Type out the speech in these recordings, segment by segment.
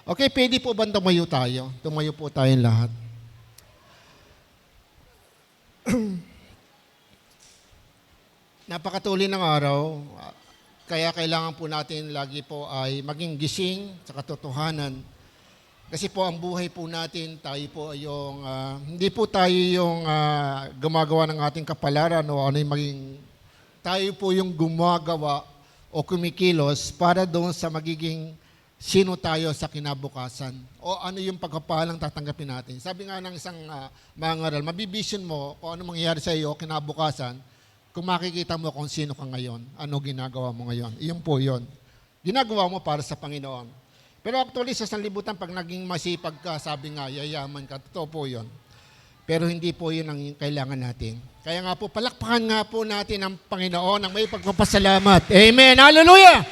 Okay, pwede po ba tumayo tayo? Tumayo po tayong lahat. Napakatuloy ng araw, kaya kailangan po natin lagi po ay maging gising sa katotohanan. Kasi po ang buhay po natin, tayo po ay yung, hindi po tayo yung gumagawa ng ating kapalaran o ano yung maging, tayo po yung gumagawa o kumikilos para doon sa magiging sino tayo sa kinabukasan o ano yung pagkapalang tatanggapin natin. Sabi nga ng isang mangaral, mabivision mo kung ano mangyayari sa iyo kinabukasan kung makikita mo kung sino ka ngayon, ano ginagawa mo ngayon. Iyon po yun. Ginagawa mo para sa Panginoon. Pero actually sa sanlibutan, pag naging masipag ka, sabi nga, yayaman ka, totoo po yun. Pero hindi po yun ang kailangan natin. Kaya nga po, palakpakan nga po natin ang Panginoon ng may pagpapasalamat. Amen! Hallelujah!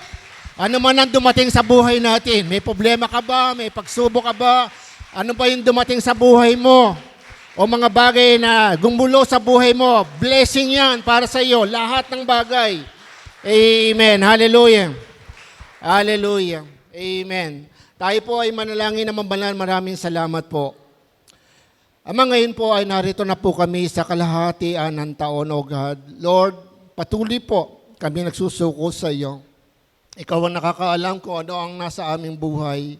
Ano man ang dumating sa buhay natin, may problema ka ba? May pagsubok ka ba? Ano ba yung dumating sa buhay mo? O mga bagay na gumulo sa buhay mo, blessing yan para sa iyo, lahat ng bagay. Amen. Hallelujah. Hallelujah. Amen. Tayo po ay manalangin na mabanal. Maraming salamat po. Ama, ngayon po ay narito na po kami sa kalahatian ng taon, O God. Lord, patuloy po kami nagsusuko sa iyo. Ikaw ang nakakaalam kung ano ang nasa aming buhay.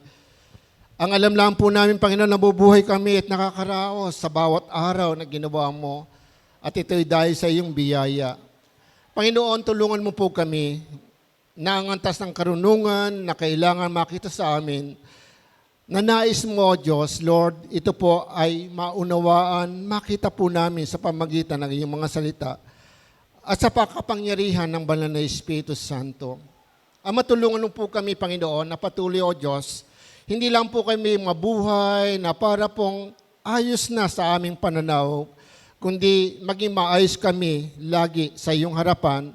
Ang alam lang po namin, Panginoon, nabubuhay kami at nakakaraos sa bawat araw na ginawa mo. At ito'y dahil sa iyong biyaya. Panginoon, tulungan mo po kami na ang antas ng karunungan na kailangan makita sa amin, na nais mo, Diyos, Lord, ito po ay maunawaan, makita po namin sa pamagitan ng iyong mga salita at sa pagkapangyarihan ng Banal na Espiritu Santo. Ama, tulungan mo po kami, Panginoon, na patuloy, O Diyos, hindi lang po kami mabuhay na para pong ayos na sa aming pananaw, kundi maging maayos kami lagi sa iyong harapan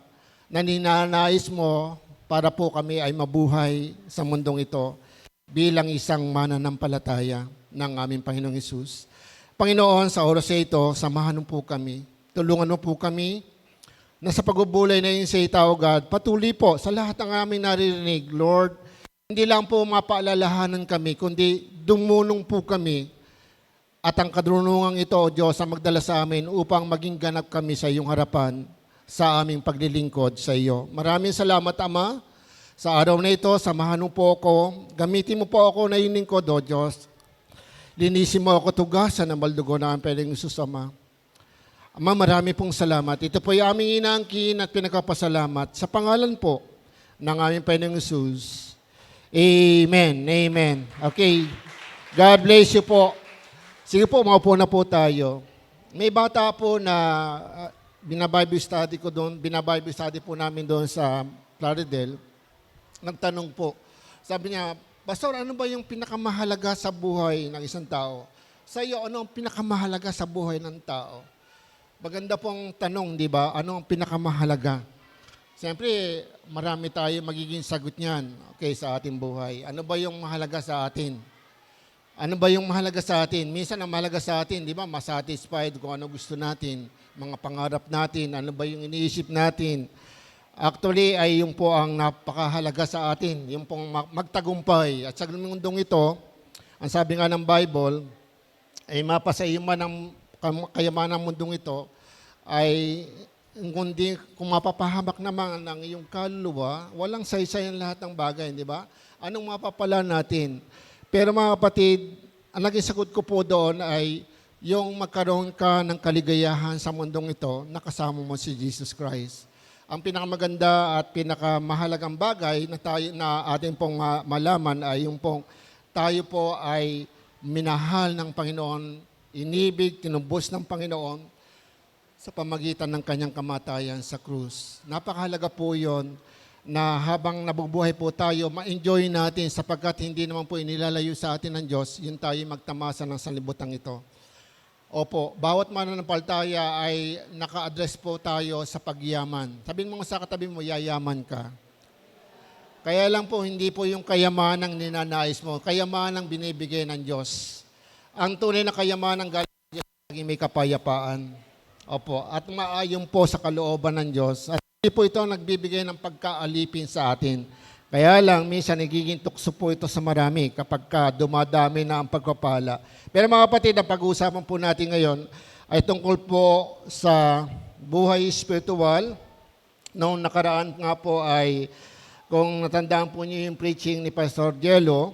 na ninanais mo para po kami ay mabuhay sa mundong ito bilang isang mananampalataya ng aming Panginoong Hesus. Panginoon, sa oras ito, samahan mo po kami. Tulungan mo po kami na sa pagbubulay na yun sa itaw, God, patuloy po sa lahat ng aming naririnig, Lord, hindi lang po mapaalalahanan kami, kundi dumunong po kami at ang kadrunungang ito, O Diyos, ang magdala sa amin upang maging ganap kami sa iyong harapan sa aming paglilingkod sa iyo. Maraming salamat, Ama. Sa araw na ito, samahan mo po ako. Gamitin mo po ako na yung lingkod, O Diyos. Linisin mo ako tugasan ng baldugo na ang pwedeng Isus, Ama. Ama, marami pong salamat. Ito po yung aming inaangkin at pinagpapasalamat sa pangalan po ng aming Panginoong Isus. Amen. Amen. Okay. God bless you po. Sige po, maupo na po tayo. May bata po na binabible study ko doon, binabible study po namin doon sa Plaridel. Nagtanong po. Sabi niya, Pastor, ano ba yung pinakamahalaga sa buhay ng isang tao? Sa iyo, ano ang pinakamahalaga sa buhay ng tao? Maganda pong tanong, di ba? Ano ang pinakamahalaga? Siyempre, marami tayo magiging sagot niyan, okay, sa ating buhay. Ano ba yung mahalaga sa atin? Ano ba yung mahalaga sa atin? Minsan ang mahalaga sa atin, di ba, masatisfied kung ano gusto natin, mga pangarap natin, ano ba yung iniisip natin. Actually, ay yung po ang napakahalaga sa atin, yung pong magtagumpay. At sa mundong ito, ang sabi nga ng Bible, ay mapasa iyo man ang kayamanan ng mundong ito, ay kundi kung mapapahamak naman ng iyong kaluluwa, walang saysay ang lahat ng bagay, di ba? Anong mapapala natin? Pero mga kapatid, ang naging sagot ko po doon ay yung magkaroon ka ng kaligayahan sa mundong ito, nakasama mo si Jesus Christ. Ang pinakamaganda at pinakamahalagang bagay na tayo na ating pong malaman ay yung pong tayo po ay minahal ng Panginoon, inibig, tinubos ng Panginoon sa pamagitan ng kanyang kamatayan sa krus. Napakahalaga po yun na habang nabubuhay po tayo, ma-enjoy natin sapagkat hindi naman po inilalayo sa atin ng Diyos, yun tayo magtamasa ng sanlibutan ito. Opo, bawat mananampalataya ay naka-address po tayo sa pagyaman. Sabihin mo sa katabi mo, yayaman ka. Kaya lang po, hindi po yung kayamanang ninanais mo, kayamanang binibigay ng Diyos. Ang tunay na kayamanang galing ng Diyos, laging may kapayapaan. Opo, at maayon po sa kalooban ng Diyos. At hindi po ito ang nagbibigay ng pagkaalipin sa atin, Kaya lang, minsan nagiging tukso po ito sa marami kapag dumadami na ang pagpapala. Pero mga kapatid, ang pag-uusapan po natin ngayon ay tungkol po sa buhay spiritual. Noong nakaraan nga po ay, kung natandaan po niyo yung preaching ni Pastor Jello,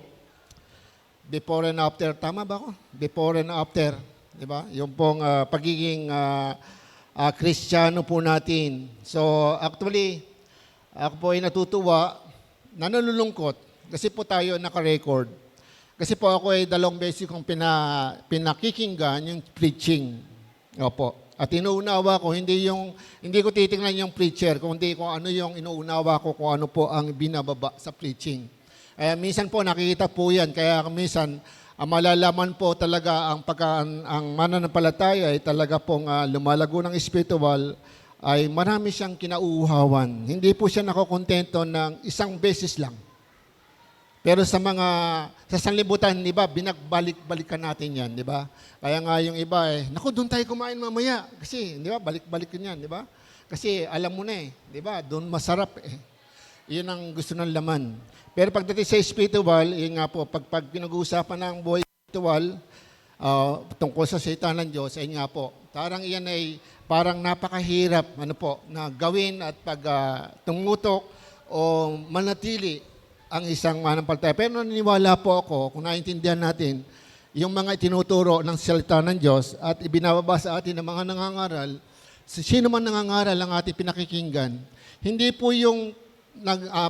before and after, tama ba ako? Before and after, di ba? Yung pong pagiging Kristiyano po natin. So actually, ako po ay natutuwa, nalulungkot, kasi po tayo naka-record. Kasi po ako ay 2 beses kong pinakikinggan yung preaching. Opo. At inuunawa ko, hindi ko titingnan yung preacher, kundi kung ano yung inuunawa ko, kung ano po ang binababa sa preaching. Minsan po nakikita po yan, kaya minsan malalaman po talaga ang mananampalataya ay talaga pong lumalago ng spiritual, ay marami siyang kinauuhawan. Hindi po siya nakokontento ng isang beses lang. Pero sa sanlibutan, di ba, binagbalik-balikan natin yan, di ba? Kaya nga yung iba naku, doon tayo kumain mamaya. Kasi, di ba, balik-balik yun yan, di ba? Kasi alam mo na di ba, doon masarap Yun ang gusto ng laman. Pero pagdating sa spiritual, yun nga po, pag pinag-uusapan ng buhay spiritual, tungkol sa salita ng Diyos, ay nga po, parang iyan ay parang napakahirap na gawin at pag tumutok o manatili ang isang manampalataya. Pero naniniwala po ako, kung naintindihan natin, yung mga itinuturo ng salita ng Diyos at ibinababa sa atin ng mga nangangaral, sino man nangangaral ang ating pinakikinggan, hindi po yung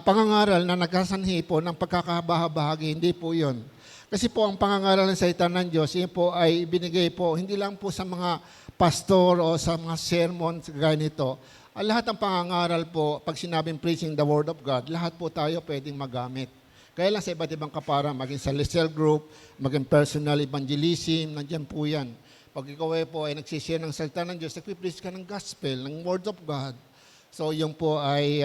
pangangaral na nagkasanhi po ng pagkakabahabahagi, hindi po yun. Kasi po ang pangangaral ng salita ng Diyos, yun po ay binigay po, hindi lang po sa mga pastor o sa mga sermon gaya nito. Lahat ng pangangaral po, pag sinabing preaching the Word of God, lahat po tayo pwedeng magamit. Kaya lang sa iba't ibang kapara, maging sa cell group, maging personal evangelism, nandiyan po yan. Pag ikaw po ay nagsishare ng salita ng Diyos, nagpipreach ka ng gospel, ng Word of God. So yung po ay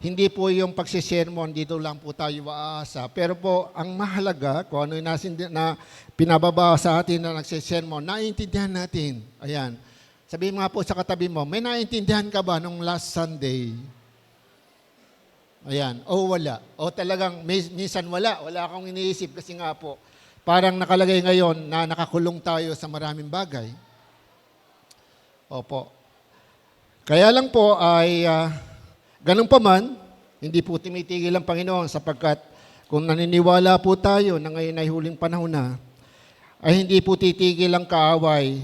hindi po yung pagsisermon, dito lang po tayo aasa. Pero po, ang mahalaga, kung ano yung na pinababa sa atin na nagsisermon, naiintindihan natin. Ayan. Sabihin nga po sa katabi mo, may naiintindihan ka ba nung last Sunday? Ayan. O wala. O talagang minsan wala. Wala akong iniisip kasi nga po, parang nakalagay ngayon na nakakulong tayo sa maraming bagay. Opo. Kaya lang po ay ganun pa man, hindi po tumitigil ang Panginoon sapagkat kung naniniwala po tayo na ngayon ay huling panahon na, ay hindi po titigil ang kaaway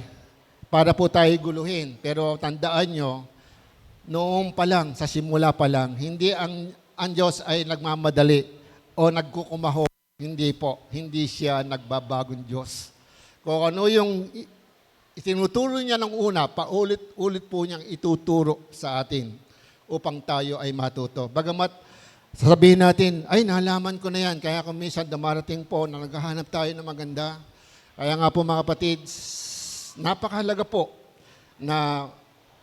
para po tayo guluhin. Pero tandaan nyo, noong pa lang, sa simula pa lang, hindi ang Diyos ay nagmamadali o nagkukumaho. Hindi po. Hindi siya nagbabagong Diyos. Kung ano yung itinuturo niya ng una, paulit-ulit po niyang ituturo sa atin upang tayo ay matuto. Bagamat sasabihin natin, ay nalaman ko na yan, kaya kung minsan dumarating po na naghahanap tayo ng maganda. Kaya nga po mga kapatid, napakahalaga po na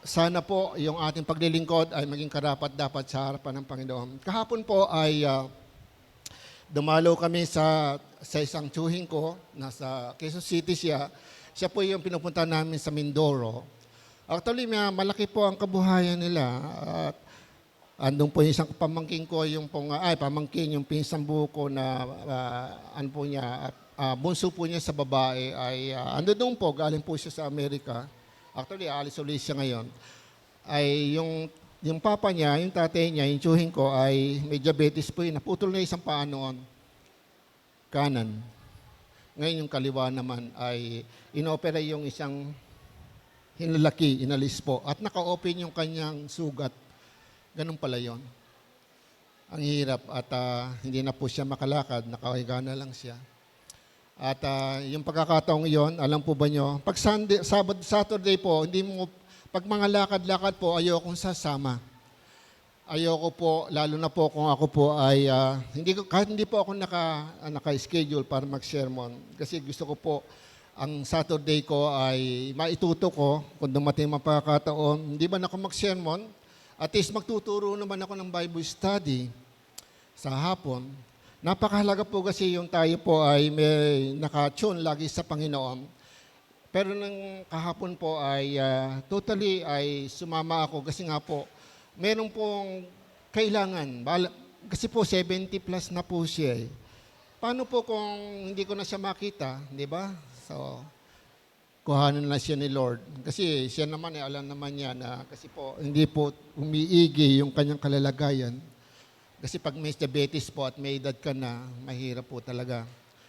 sana po yung ating paglilingkod ay maging karapat-dapat sa harapan ng Panginoon. Kahapon po ay dumalo kami sa isang tsuhin ko, nasa Quezon City siya. Siya po yung pinupunta namin sa Mindoro. Actually, malaki po ang kabuhayan nila. At andun po yung isang pamangkin ko, yung pamangkin, yung pinsang buho ko na bunso po niya sa babae ay andun po, galing po siya sa Amerika. Actually, alis ulit siya ngayon. Ay yung papa niya, yung tatay niya, yung tsuhin ko ay may diabetes po yun. Naputol na isang paa noon. Kanan. Ngayon yung kaliwa naman ay inopera yung isang hinlalaki, inalis po. At naka-open yung kanyang sugat. Ganun pala yon. Ang hirap at hindi na po siya makalakad, nakahiga na lang siya. At yung pagkakataong yon, alam po ba nyo, pag Saturday po, pag mga lakad-lakad po, ayokong sasama. Ayoko po, lalo na po kung ako po ay, kahit hindi po ako naka-schedule para mag-sermon. Kasi gusto ko po, ang Saturday ko ay maituto ko, kung dumating mapakataon, hindi ba na ako mag-sermon, at least magtuturo naman ako ng Bible study sa hapon. Napakahalaga po kasi yung tayo po ay may naka-tune lagi sa Panginoon. Pero nang kahapon po ay totally ay sumama ako kasi nga po, meron pong kailangan. Kasi po 70 plus na po siya eh. Paano po kung hindi ko na siya makita, di ba? So, kuhanan na siya ni Lord. Kasi siya naman, alam naman niya na kasi po, hindi po umiigi yung kanyang kalalagayan. Kasi pag may diabetes po at may edad ka na, mahirap po talaga.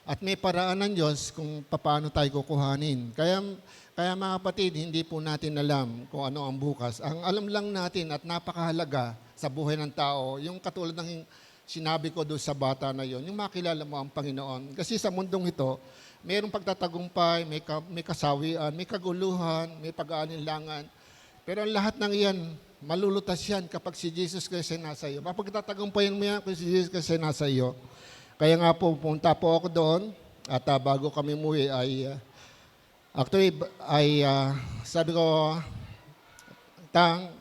At may paraan ng Diyos kung paano tayo kukuhanin. Kaya mga kapatid, hindi po natin alam kung ano ang bukas. Ang alam lang natin at napakahalaga sa buhay ng tao, yung katulad ng sinabi ko doon sa bata na yon, yung makilala mo ang Panginoon. Kasi sa mundong ito, mayroong pagtatagumpay, may kasawian, may kaguluhan, may pag-aalinlangan. Pero ang lahat ng iyan, malulutas yan kapag si Jesus Christ ay nasa iyo. Mapagtatagumpayan mo yan kung si Jesus Christ ay nasa iyo. Kaya nga po, punta po ako doon at bago kami umuwi ay, sabi ko, Tang,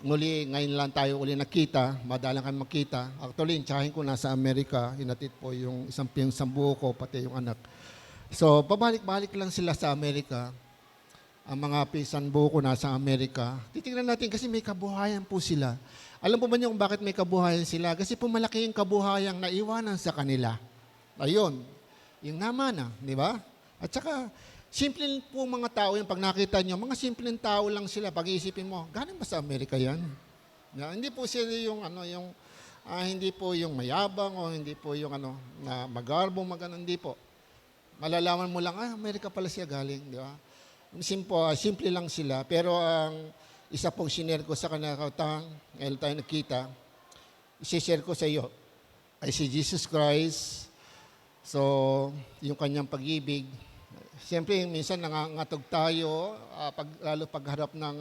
muli, ngayon lang tayo uli nakita, madalang kami makita. Actually, tsahin ko nasa Amerika, hinatid po yung isang buo ko, pati yung anak. So, pabalik-balik lang sila sa Amerika. Ang mga pisan buo ko nasa Amerika. Titingnan natin kasi may kabuhayan po sila. Alam po ba niyo kung bakit may kabuhayan sila? Kasi po malaki yung kabuhayang naiwanan sa kanila. Ayun, yung namana, di ba? At saka, simple po mga tao yung pag nakita nyo, mga simpleng tao lang sila. Pag-iisipin mo, galing ba sa Amerika yan? Hindi po sila yung, hindi po yung mayabang o hindi po yung na magarbong, hindi po. Malalaman mo lang, Amerika pala siya galing, di ba? Simple lang sila. Pero ang isa pong sinare ko sa kanila, ngayon tayo nakita, isi-share ko sa iyo, ay si Jesus Christ. So, yung kanyang pag-ibig. Siyempre, minsan nangangatog tayo, lalo pagharap ng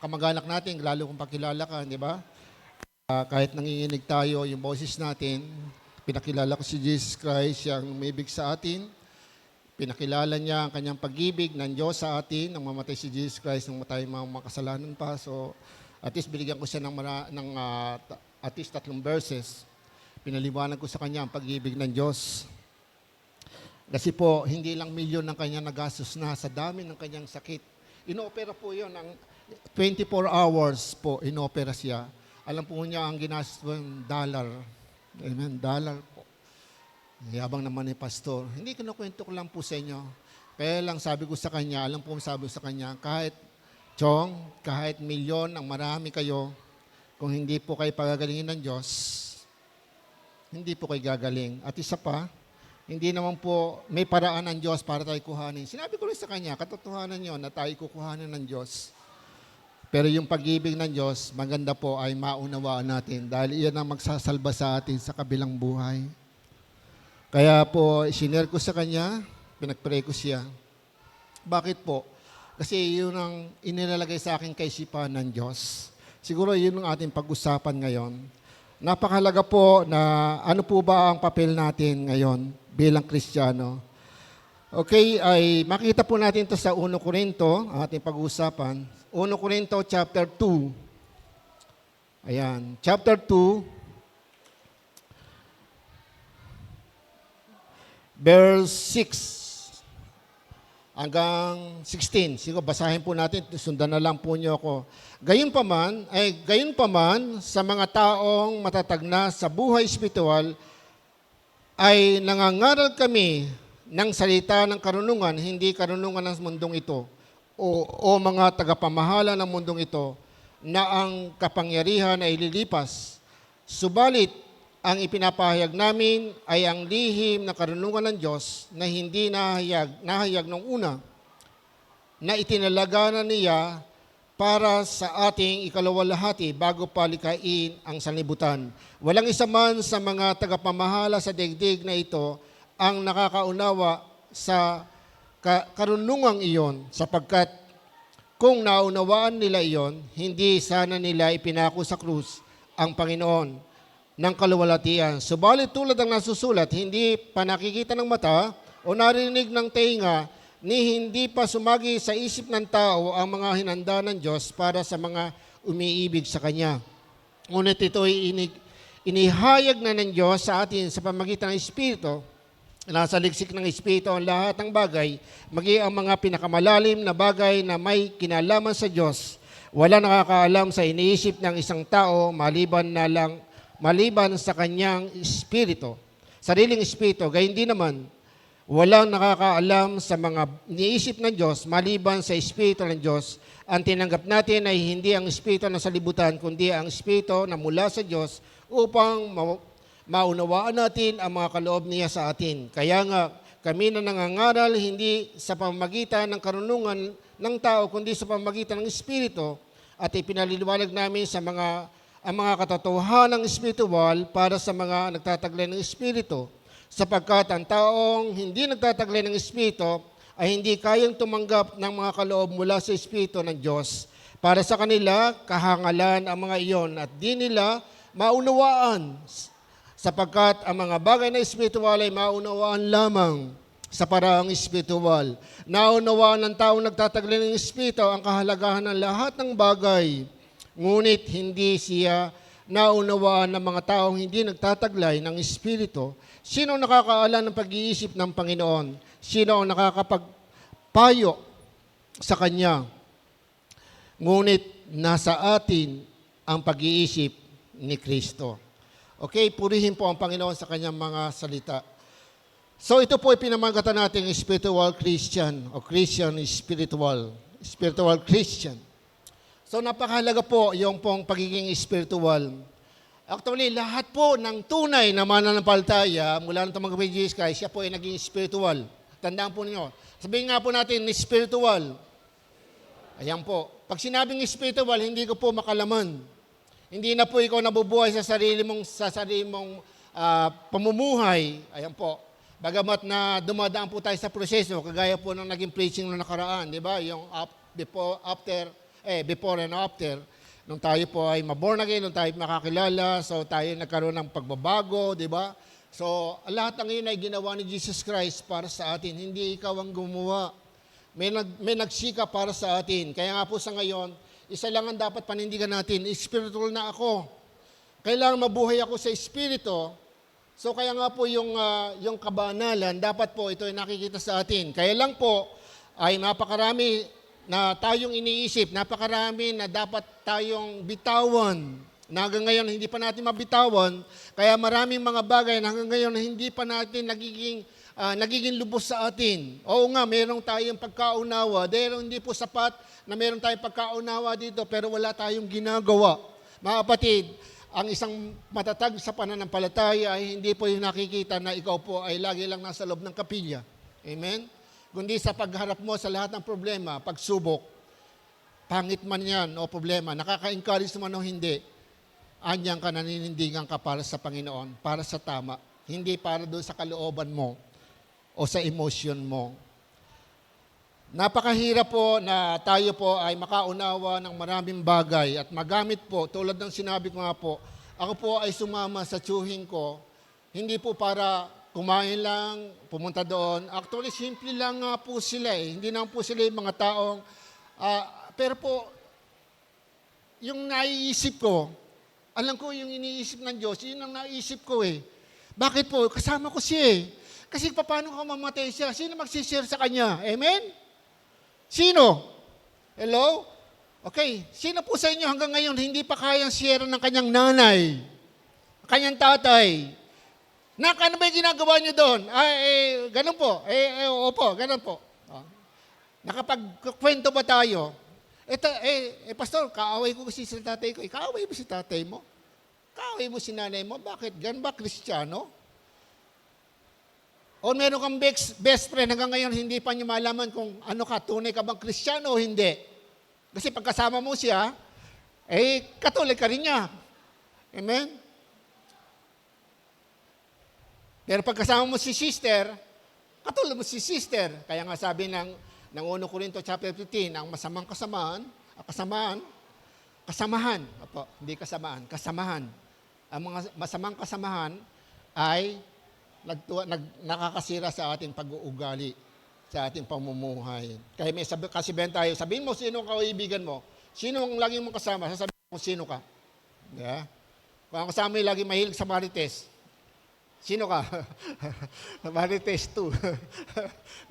kamag-anak natin, lalo kung pakilala ka, di ba? Kahit nanginginig tayo, yung boses natin, pinakilala ko si Jesus Christ, siyang umibig sa atin. Pinakilala niya ang kanyang pag-ibig ng Diyos sa atin, nang mamatay si Jesus Christ, nang matay mga makasalanan pa. So, at least binigyan ko siya ng at least 3 verses. Pinaliwanag ko sa kanya ang pag-ibig ng Diyos. Kasi po, hindi lang milyon ng kanyang nagastos na sa dami ng kanyang sakit. Inoopera po yun. Ang 24 hours po, inoopera siya. Alam po niya ang ginastos ng dollar. Amen, dollar po. Yabang naman ni pastor. Hindi kinukwento ko lang po sa inyo. Kaya lang sabi ko sa kanya, alam po sabi ko sa kanya, kahit milyon ang marami kayo, kung hindi po kayo pagagalingin ng Diyos, hindi po kayo gagaling. At isa pa, hindi naman po may paraan ng Diyos para tayo kuhanin. Sinabi ko rin sa kanya, katotohanan yun na tayo kukuhanin ng Diyos. Pero yung pag-ibig ng Diyos, maganda po ay maunawaan natin dahil iyan ang magsasalba sa atin sa kabilang buhay. Kaya po, sinare ko sa kanya, pinag-pray ko siya. Bakit po? Kasi yun ang inilalagay sa akin kaisipan ng Diyos. Siguro yun ang ating pag-usapan ngayon. Napakahalaga po na ano po ba ang papel natin ngayon bilang Kristiyano. Okay, ay makita po natin ito sa 1 Corinto, ang ating pag-uusapan. 1 Corinto chapter 2. Ayan, chapter 2, verse 6 hanggang 16. Siguro basahin po natin, sundan na lang po niyo ako. Gayunpaman sa mga taong matatag na sa buhay espiritual, ay nangangaral kami ng salita ng karunungan, hindi karunungan ng mundong ito, o mga tagapamahala ng mundong ito, na ang kapangyarihan ay lilipas. Subalit, ang ipinapahayag namin ay ang lihim na karunungan ng Diyos na hindi nahayag nung una, na itinalaga na niya para sa ating ikalawalhati bago palikain ang sanlibutan. Walang isa man sa mga tagapamahala sa daigdig na ito ang nakakaunawa sa karunungang iyon, sapagkat kung naunawaan nila iyon, hindi sana nila ipinako sa krus ang Panginoon ng kaluwalhatian. Subalit tulad ng nasusulat, hindi pa nakikita ng mata o narinig ng tenga, ni hindi pa sumagi sa isip ng tao ang mga hinanda ng Diyos para sa mga umiibig sa Kanya. Ngunit ito ay inihayag na ng Diyos sa atin sa pamagitan ng Espiritu. Nasa liksik ng Espiritu ang lahat ng bagay, maging ang mga pinakamalalim na bagay na may kinalaman sa Diyos. Wala nakakaalam sa iniisip ng isang tao maliban sa kanyang espiritu, sariling espiritu. Gayun din naman, walang nakakaalam sa mga iniisip ng Diyos maliban sa espiritu ng Diyos. Ang tinanggap natin ay hindi ang espiritu na sa libutan, kundi ang espiritu na mula sa Diyos upang maunawaan natin ang mga kaloob niya sa atin. Kaya nga, kami na nangangaral hindi sa pamamagitan ng karunungan ng tao, kundi sa pamamagitan ng Espiritu, at ipinaliliwanag namin ang mga katotohanan ng espiritual para sa mga nagtataglay ng Espiritu, sapagkat ang taong hindi nagtataglay ng Espiritu ay hindi kayang tumanggap ng mga kaloob mula sa Espiritu ng Diyos. Para sa kanila, kahangalan ang mga iyon at di nila maunawaan, sapagkat ang mga bagay na espiritual ay maunawaan lamang sa paraang espiritual. Naunawaan ng taong nagtataglay ng Espiritu ang kahalagahan ng lahat ng bagay, ngunit hindi siya naunawaan ng mga taong hindi nagtataglay ng Espiritu. Sino ang nakakaalam ng pag-iisip ng Panginoon? Sino ang nakakapagpayo sa Kanya? Ngunit nasa atin ang pag-iisip ni Kristo. Okay, purihin po ang Panginoon sa Kanyang mga salita. So ito po ay pinamagatan natin spiritual Christian o Christian spiritual Christian. So napakahalaga po yung pong pagiging spiritual. Actually, lahat po ng tunay na mananampalataya mula nang tumanggap kay Jesus Christ, siya po ay naging spiritual. Tandaan po ninyo. Sabihin nga po natin, spiritual. Ayan po. Pag sinabing spiritual, hindi ko po makalaman. Hindi na po ikaw nabubuhay sa sarili mong pamumuhay. Ayan po. Bagamat na dumadaan po tayo sa proseso, kagaya po nung naging preaching nung nakaraan, di ba? Yung before and after. Nung tayo po ay maborn again, nung tayo makakilala, so tayo nagkaroon ng pagbabago, di ba? So, lahat ng yun ay ginawa ni Jesus Christ para sa atin. Hindi ikaw ang gumawa. May nagsika para sa atin. Kaya nga po sa ngayon, isa lang ang dapat panindigan natin, spiritual na ako. Kailangan mabuhay ako sa espiritu. So kaya nga po yung kabanalan, dapat po ito ay nakikita sa atin. Kaya lang po ay napakarami na tayong iniisip, napakarami na dapat tayong bitawan. Na hanggang ngayon hindi pa natin mabitawan, kaya maraming mga bagay na hanggang ngayon hindi pa natin nagiging lubos sa atin. Oo nga, meron tayong pagkaunawa, dahil hindi po sapat na meron tayong pagkaunawa dito, pero wala tayong ginagawa. Mga kapatid, ang isang matatag sa pananampalataya ay hindi po yung nakikita na ikaw po ay lagi lang nasa loob ng kapilya. Amen? Kundi sa pagharap mo sa lahat ng problema, pagsubok, pangit man yan o problema, nakaka-encourage man o hindi, anyang ka, naninindigan ka para sa Panginoon, para sa tama, hindi para doon sa kalooban mo o sa emotion mo. Napakahirap po na tayo po ay makaunawa ng maraming bagay at magamit po, tulad ng sinabi ko nga po, ako po ay sumama sa tsuhin ko, hindi po para kumain lang, pumunta doon. Actually, simple lang nga po sila eh. Hindi naman po sila yung mga taong, pero po, yung naiisip ko, alam ko yung iniisip ng Diyos, yun ang naiisip ko eh. Bakit po? Kasama ko siya eh. Kasi paano ka mamatay siya? Sino magsishare sa kanya? Amen? Sino? Hello? Okay. Sino po sa inyo hanggang ngayon hindi pa kayang share ng kanyang nanay? Kanyang tatay? Ano ba yung ginagawa niyo doon? Ganun po. Opo, ganun po. Nakapagkwento ba tayo? Pastor, kaaway ko kasi sa tatay ko. Kaaway mo si tatay mo? Kaaway mo si nanay mo? Bakit? Ganun ba, Kristiyano? O meron kang best friend hanggang ngayon, hindi pa niyo malaman kung ano ka, tunay ka bang Kristiyano o hindi. Kasi pagkasama mo siya, Katolik ka rin niya. Amen? Pero pagkasama mo si sister, Katolik mo si sister. Kaya nga sabi ng 1 Corinto chapter 15, ang masamang kasamahan, kasamahan. Ang mga masamang kasamahan ay nakakasira sa ating pag-uugali, sa ating pamumuhay. Kaya may kasibihan tayo, sabihin mo sino ang kaibigan mo, sino ang laging mong kasama, sasabihin mo sino ka. Yeah? Kung ang kasama yung laging mahilig sa Marites, sino ka? Marites 2.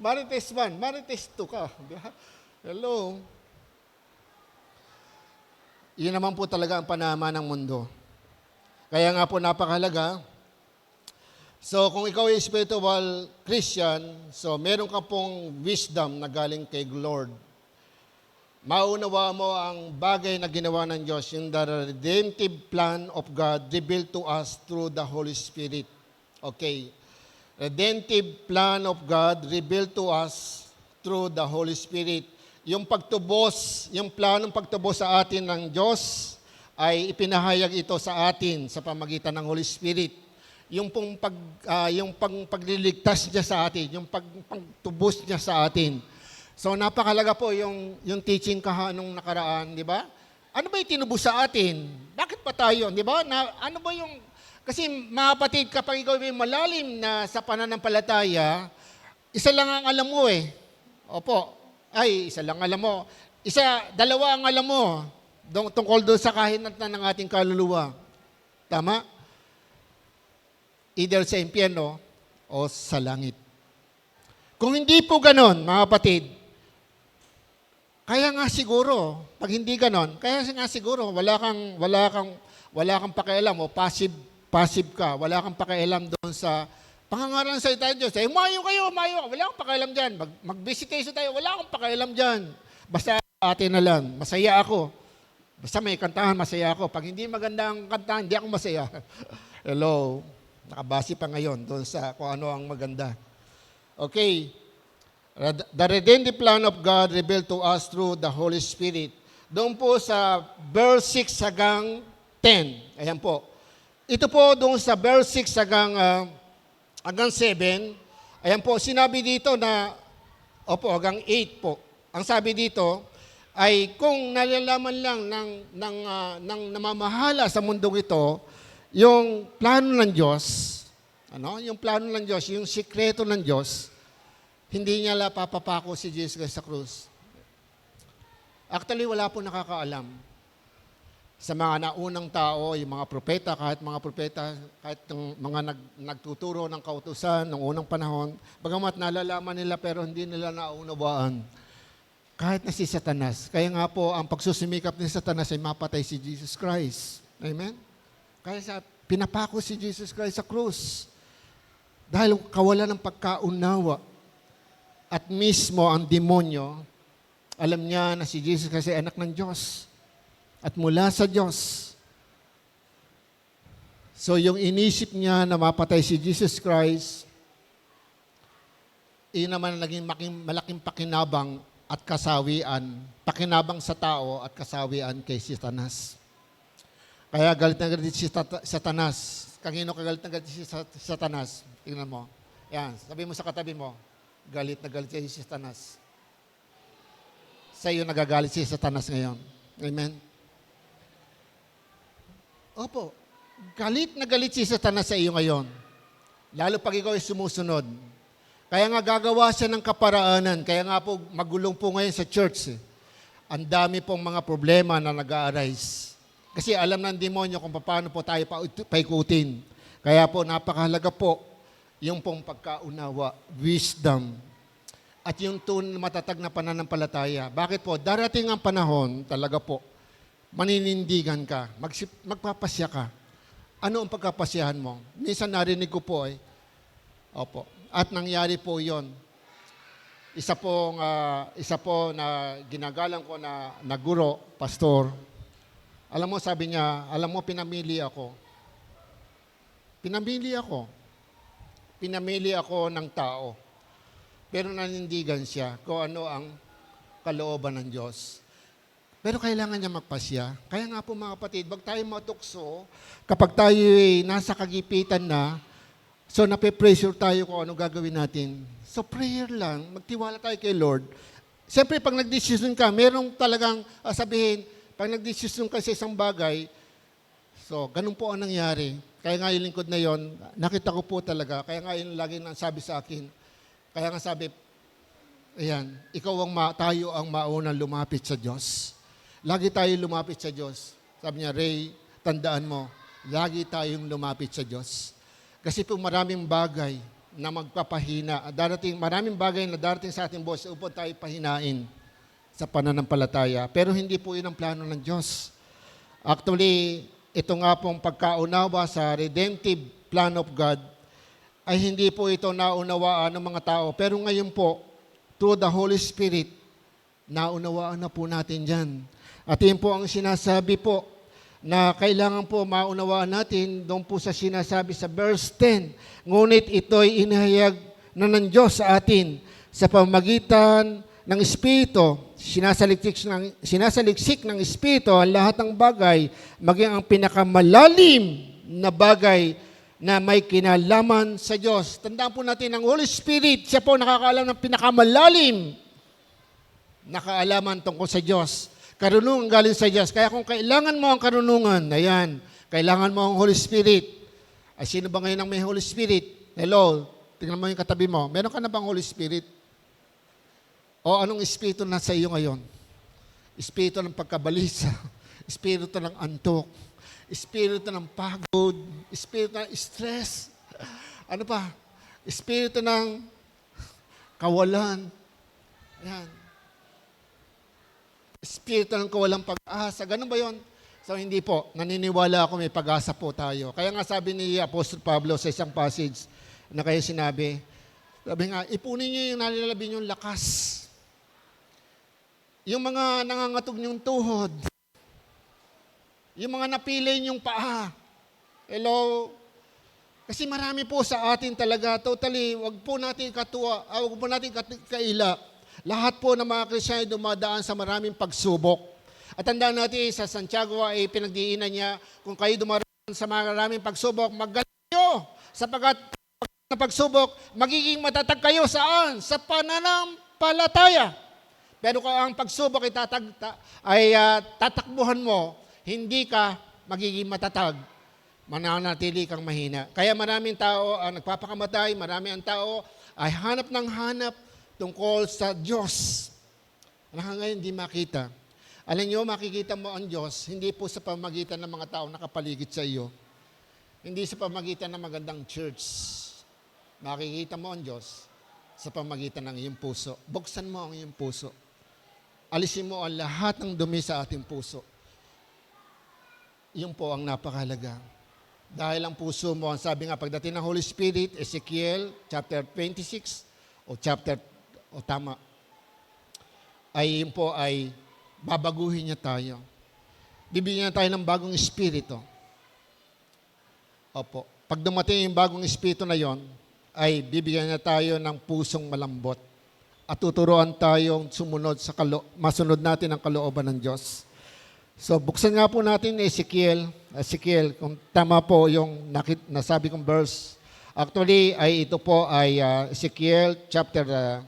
Marites 1, Marites 2 ka. Yeah? Hello? Yun naman po talaga ang panama ng mundo. Kaya nga po napakahalaga. So kung ikaw ay spiritual Christian, so meron ka pong wisdom na galing kay Lord. Maunawa mo ang bagay na ginawa ng Diyos, yung the redemptive plan of God revealed to us through the Holy Spirit. Okay. Redemptive plan of God revealed to us through the Holy Spirit. Yung pagtubos, yung planong pagtubos sa atin ng Diyos ay ipinahayag ito sa atin sa pamagitan ng Holy Spirit. Yung pagliligtas niya sa atin, yung pagtubos niya sa atin. So napakalaga po yung teaching nung nakaraan, di ba? Ano ba yung tinubos sa atin? Bakit pa tayo, di ba? Ano ba yung kasi mga kapatid, kapag ikaw may malalim na sa pananampalataya, isa lang ang alam mo eh. Opo. Isa lang alam mo. Dalawa ang alam mo tungkol doon sa kahinatnan ng ating kaluluwa. Tama? Either sa impyerno o sa langit. Kung hindi po ganon, mga kapatid, kaya nga siguro, pag hindi ganon, kaya nga siguro, wala kang pakialam o passive ka, wala kang pakialam doon sa pangangaral ng salita ng Diyos. Umayo kayo, wala akong pakialam dyan. Mag-visitation tayo, wala akong pakialam dyan. Basta atin na lang, masaya ako. Basta may kantahan, masaya ako. Pag hindi maganda ang kantahan, hindi ako masaya. Hello. Nakabase pa ngayon doon sa kung ano ang maganda. Okay. The redemptive plan of God revealed to us through the Holy Spirit. Doon po sa verse 6 hanggang 10. Ayan po. Ito po doon sa verse 6 hanggang 7. Ayan po, sinabi dito na, hanggang 8 po. Ang sabi dito ay kung nalalaman lang ng namamahala sa mundong ito, yung plano ng Diyos, yung plano ng Diyos, yung sikreto ng Diyos, hindi niya papapako si Jesus Christ sa krus. Actually, wala po nakakaalam. Sa mga naunang tao, yung mga propeta, kahit yung mga nagtuturo ng kautusan noong unang panahon, bagamat nalalaman nila pero hindi nila naunawaan. Kahit na si Satanas. Kaya nga po, ang pagsusumikap ni Satanas ay mapatay si Jesus Christ. Amen? Kaya pinapako si Jesus Christ sa krus. Dahil kawalan ng pagkaunawa. At mismo ang demonyo, alam niya na si Jesus Christ ay anak ng Diyos. At mula sa Diyos. So yung inisip niya na mapatay si Jesus Christ, iyon naman naging malaking pakinabang at kasawian. Pakinabang sa tao at kasawian kay Satanas. Kaya galit na galit si Satanas. Kanino ka galit na galit si Satanas? Tingnan mo. Yan, sabi mo sa katabi mo, galit na galit si Satanas. Sa iyo nagagalit si Satanas ngayon. Amen? Opo, galit na galit si Satanas sa iyo ngayon. Lalo pag ikaw ay sumusunod. Kaya nga gagawa siya ng kaparaanan. Kaya nga po magulong po ngayon sa church. Ang dami pong mga problema na nag-a-arise. Kasi alam ng demonyo kung paano po tayo paikutin. Kaya po napakahalaga po yung pong pagkaunawa, wisdom, at yung matatag na pananampalataya. Bakit po? Darating ang panahon, talaga po, maninindigan ka, magpapasya ka. Ano ang pagkapasyahan mo? Minsan narinig ko po opo. At nangyari po yon. Isa po na ginagalang ko na guro, pastor. Alam mo, sabi niya, pinamili ako. Pinamili ako ng tao. Pero nanindigan siya kung ano ang kalooban ng Diyos. Pero kailangan niya magpasya. Kaya nga po mga kapatid, wag tayo matukso kapag tayo nasa kagipitan na, so nape-pressure tayo kung ano gagawin natin. So prayer lang, magtiwala tayo kay Lord. Siyempre, pag nag-decision ka, merong talagang sabihin, pag nag-decision ka sa isang bagay, so ganun po ang nangyari. Kaya nga yung lingkod na yon, nakita ko po talaga. Kaya nga yung lagi nang sabi sa akin. Kaya nga sabi, ayan, tayo ang maunang lumapit sa Diyos. Lagi tayo lumapit sa Diyos. Sabi niya, Ray, tandaan mo, lagi tayong lumapit sa Diyos. Kasi po maraming bagay na magpapahina. Maraming bagay na darating sa ating boss upang tayo pahinain sa pananampalataya. Pero hindi po yun ang plano ng Diyos. Actually, ito nga pong pagkaunawa sa redemptive plan of God ay hindi po ito naunawaan ng mga tao. Pero ngayon po, through the Holy Spirit, naunawaan na po natin dyan. At yun po ang sinasabi po na kailangan po maunawaan natin doon po sa sinasabi sa verse 10. Ngunit ito'y inihayag na ng Diyos sa atin sa pamamagitan ng Espiritu. Sinasaliksik ng Espiritu ang lahat ng bagay, maging ang pinakamalalim na bagay na may kinalaman sa Diyos. Tandaan po natin, ang Holy Spirit, siya po nakakaalam ng pinakamalalim na kaalaman tungkol sa Diyos. Karunungan galing sa Diyos. Kaya kung kailangan mo ang karunungan, ayan, kailangan mo ang Holy Spirit. Ay, sino ba ngayon ang may Holy Spirit? Hello, tingnan mo yung katabi mo. Meron ka na bang Holy Spirit? O anong espiritu nasa iyo ngayon? Espiritu ng pagkabalisa, espiritu ng antok, espiritu ng pagod, espiritu ng stress, ano pa? Espiritu ng kawalan. Ayan. Espiritu ng kawalang pag-asa. Ganun ba yon? So hindi po, naniniwala ako may pag-asa po tayo. Kaya nga sabi ni Apostle Pablo sa isang passage na kaya sinabi nga, ipunin niyo yung nalalabi niyong lakas. Yung mga nangangatog niyong tuhod. Yung mga napilay niyong paa. Hello? Kasi marami po sa atin talaga, totally, wag po natin wag po natin kaila. Lahat po ng mga Kristiyan ay dumadaan sa maraming pagsubok. At tandaan natin, sa Santiago ay pinagdiinan niya, kung kayo dumaraan sa maraming pagsubok, magaling kayo, sapagkat na pagsubok, magiging matatag kayo saan? Sa pananampalataya. Pero kung ang pagsubok ay tatakbuhan mo, hindi ka magiging matatag. Mananatili kang mahina. Kaya maraming tao ang nagpapakamatay, marami ang tao ay hanap ng hanap tungkol sa Diyos. Hanggang ngayon, hindi makita. Alam niyo, makikita mo ang Diyos, hindi po sa pamagitan ng mga tao nakapaligid sa iyo. Hindi sa pamagitan ng magandang church. Makikita mo ang Diyos sa pamagitan ng iyong puso. Buksan mo ang iyong puso. Alisin mo ang lahat ng dumi sa ating puso. Iyon po ang napakahalaga. Dahil ang puso mo, ang sabi nga, pagdating ng Holy Spirit, Ezekiel chapter 26, ay yun po ay babaguhin niya tayo. Bibigyan niya tayo ng bagong espiritu. Opo. Pag dumating yung bagong espiritu na yon, ay bibigyan niya tayo ng pusong malambot at tuturuan tayong sumunod masunod natin ang kalooban ng Diyos. So, buksan nga po natin Ezekiel, kung tama po yung nasabi kong verse. Actually, ay ito po ay Ezekiel chapter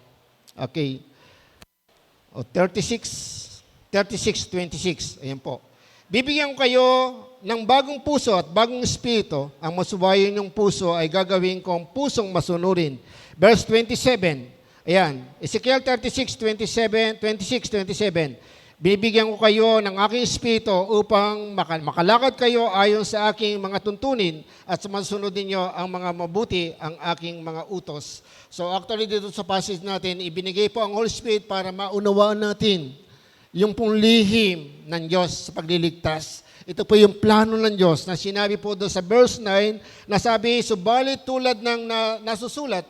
36:26. Ayan po. Bibigyan ko kayo ng bagong puso at bagong espiritu. Ang masubayin yung puso ay gagawin kong pusong masunurin. Verse 27. Ayan. Ezekiel 36:27. Bibigyan ko kayo ng aking espiritu upang makalakad kayo ayon sa aking mga tuntunin at masunod ninyo ang mga mabuti, ang aking mga utos. So actually dito sa passage natin, ibinigay po ang Holy Spirit para maunawaan natin yung pong lihim ng Diyos sa pagliligtas. Ito po yung plano ng Diyos na sinabi po doon sa verse 9 na sabi, subalit tulad ng nasusulat,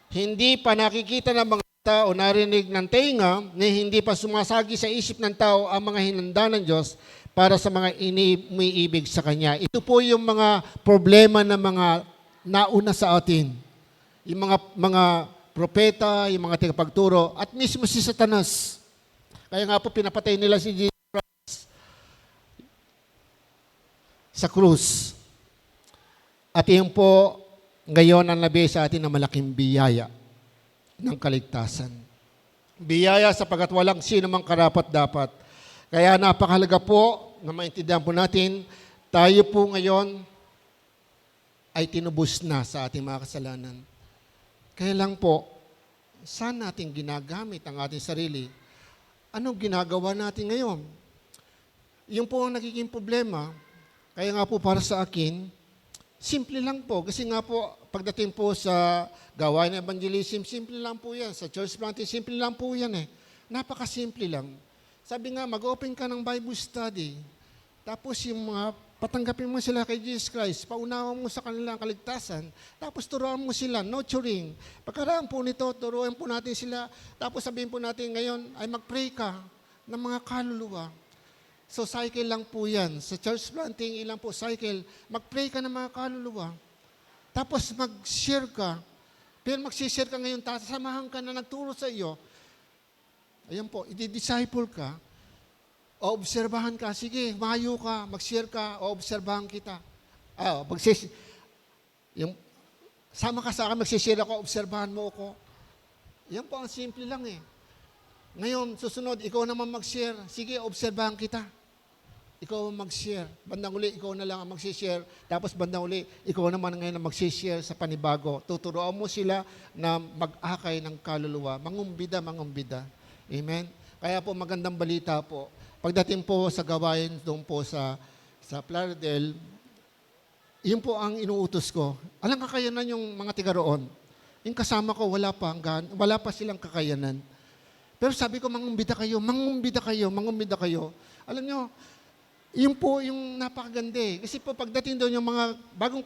hindi pa nakikita ng mga tao narinig ng tenga na hindi pa sumasagi sa isip ng tao ang mga hinanda ng Diyos para sa mga umiibig sa Kanya. Ito po yung mga problema ng mga nauna sa atin. Yung mga propeta, yung mga tagapagturo, at mismo si Satanas. Kaya nga po pinapatay nila si Jesus Christ sa krus. At yun po, ngayon ang nabigay sa atin ng malaking biyaya ng kaligtasan. Biyaya sapagkat walang sino mang karapat-dapat. Kaya napakahalaga po na maintindihan po natin, tayo po ngayon ay tinubos na sa ating mga kasalanan. Kaya lang po, saan natin ginagamit ang ating sarili? Anong ginagawa natin ngayon? Yung po ang nagiging problema. Kaya nga po para sa akin, simple lang po. Kasi nga po, pagdating po sa gawain ng evangelism, simple lang po yan. Sa church planting, simple lang po yan eh. Napakasimple lang. Sabi nga, mag-open ka ng Bible study. Tapos yung mga patanggapin mo sila kay Jesus Christ, paunawa mo sa kanilang kaligtasan, tapos turuan mo sila, nurturing. Pagkaraan po nito, turuan po natin sila, tapos sabihin po natin ngayon ay mag-pray ka ng mga kaluluwa. So cycle lang po yan. Sa church planting, ilang po cycle, mag-pray ka ng mga kaluluwa. Tapos mag-share ka. Pero mag-share ka ngayon, sasamahan ka na nagturo sa iyo. Ayan po, i-disciple ka, o obserbahan ka, sige, mayo ka, mag-share ka, o obserbahan kita. Yung, sama ka sa akin, mag-share ako, obserbahan mo ako. Yan po, ang simple lang eh. Ngayon, susunod, ikaw naman mag-share, sige, obserbahan kita. Ikaw mag-share. Bandang uli, ikaw na lang ang mag-share. Tapos bandang uli, ikaw naman ngayon ang mag-share sa panibago. Tuturuan mo sila na mag-akay ng kaluluwa. Mangumbida. Amen? Kaya po, magandang balita po. Pagdating po sa gawain doon po sa Plaridel, yun po ang inuutos ko. Alang kakayanan yung mga tiga roon. Yung kasama ko, wala pa silang kakayanan. Pero sabi ko, mangumbida kayo. Alam nyo, yun po yung napakaganda eh. Kasi po pagdating doon yung mga bagong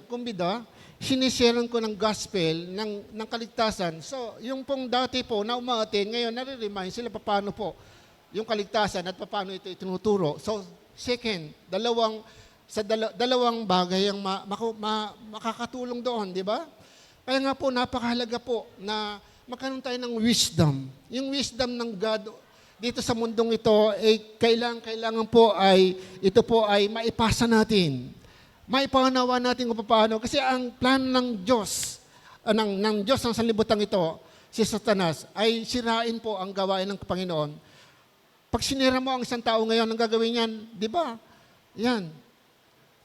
kumbida, sinisharean ko ng gospel, ng kaligtasan. So, yung pong dati po na umaatin, ngayon nare-remind sila paano po yung kaligtasan at paano ito itinuturo. So, second, dalawang bagay ang makakatulong doon, di ba? Kaya nga po, napakahalaga po na magkaroon tayo ng wisdom. Yung wisdom ng God dito sa mundong ito, kailangan po ito po ay maipasa natin. Maipanawa natin kung paano. Kasi ang plan ng Diyos, ng Diyos ng sanlibutan ito, si Satanas, ay sirain po ang gawain ng Panginoon. Pag sinira mo ang isang tao ngayon, ang gagawin niyan, di ba? Yan.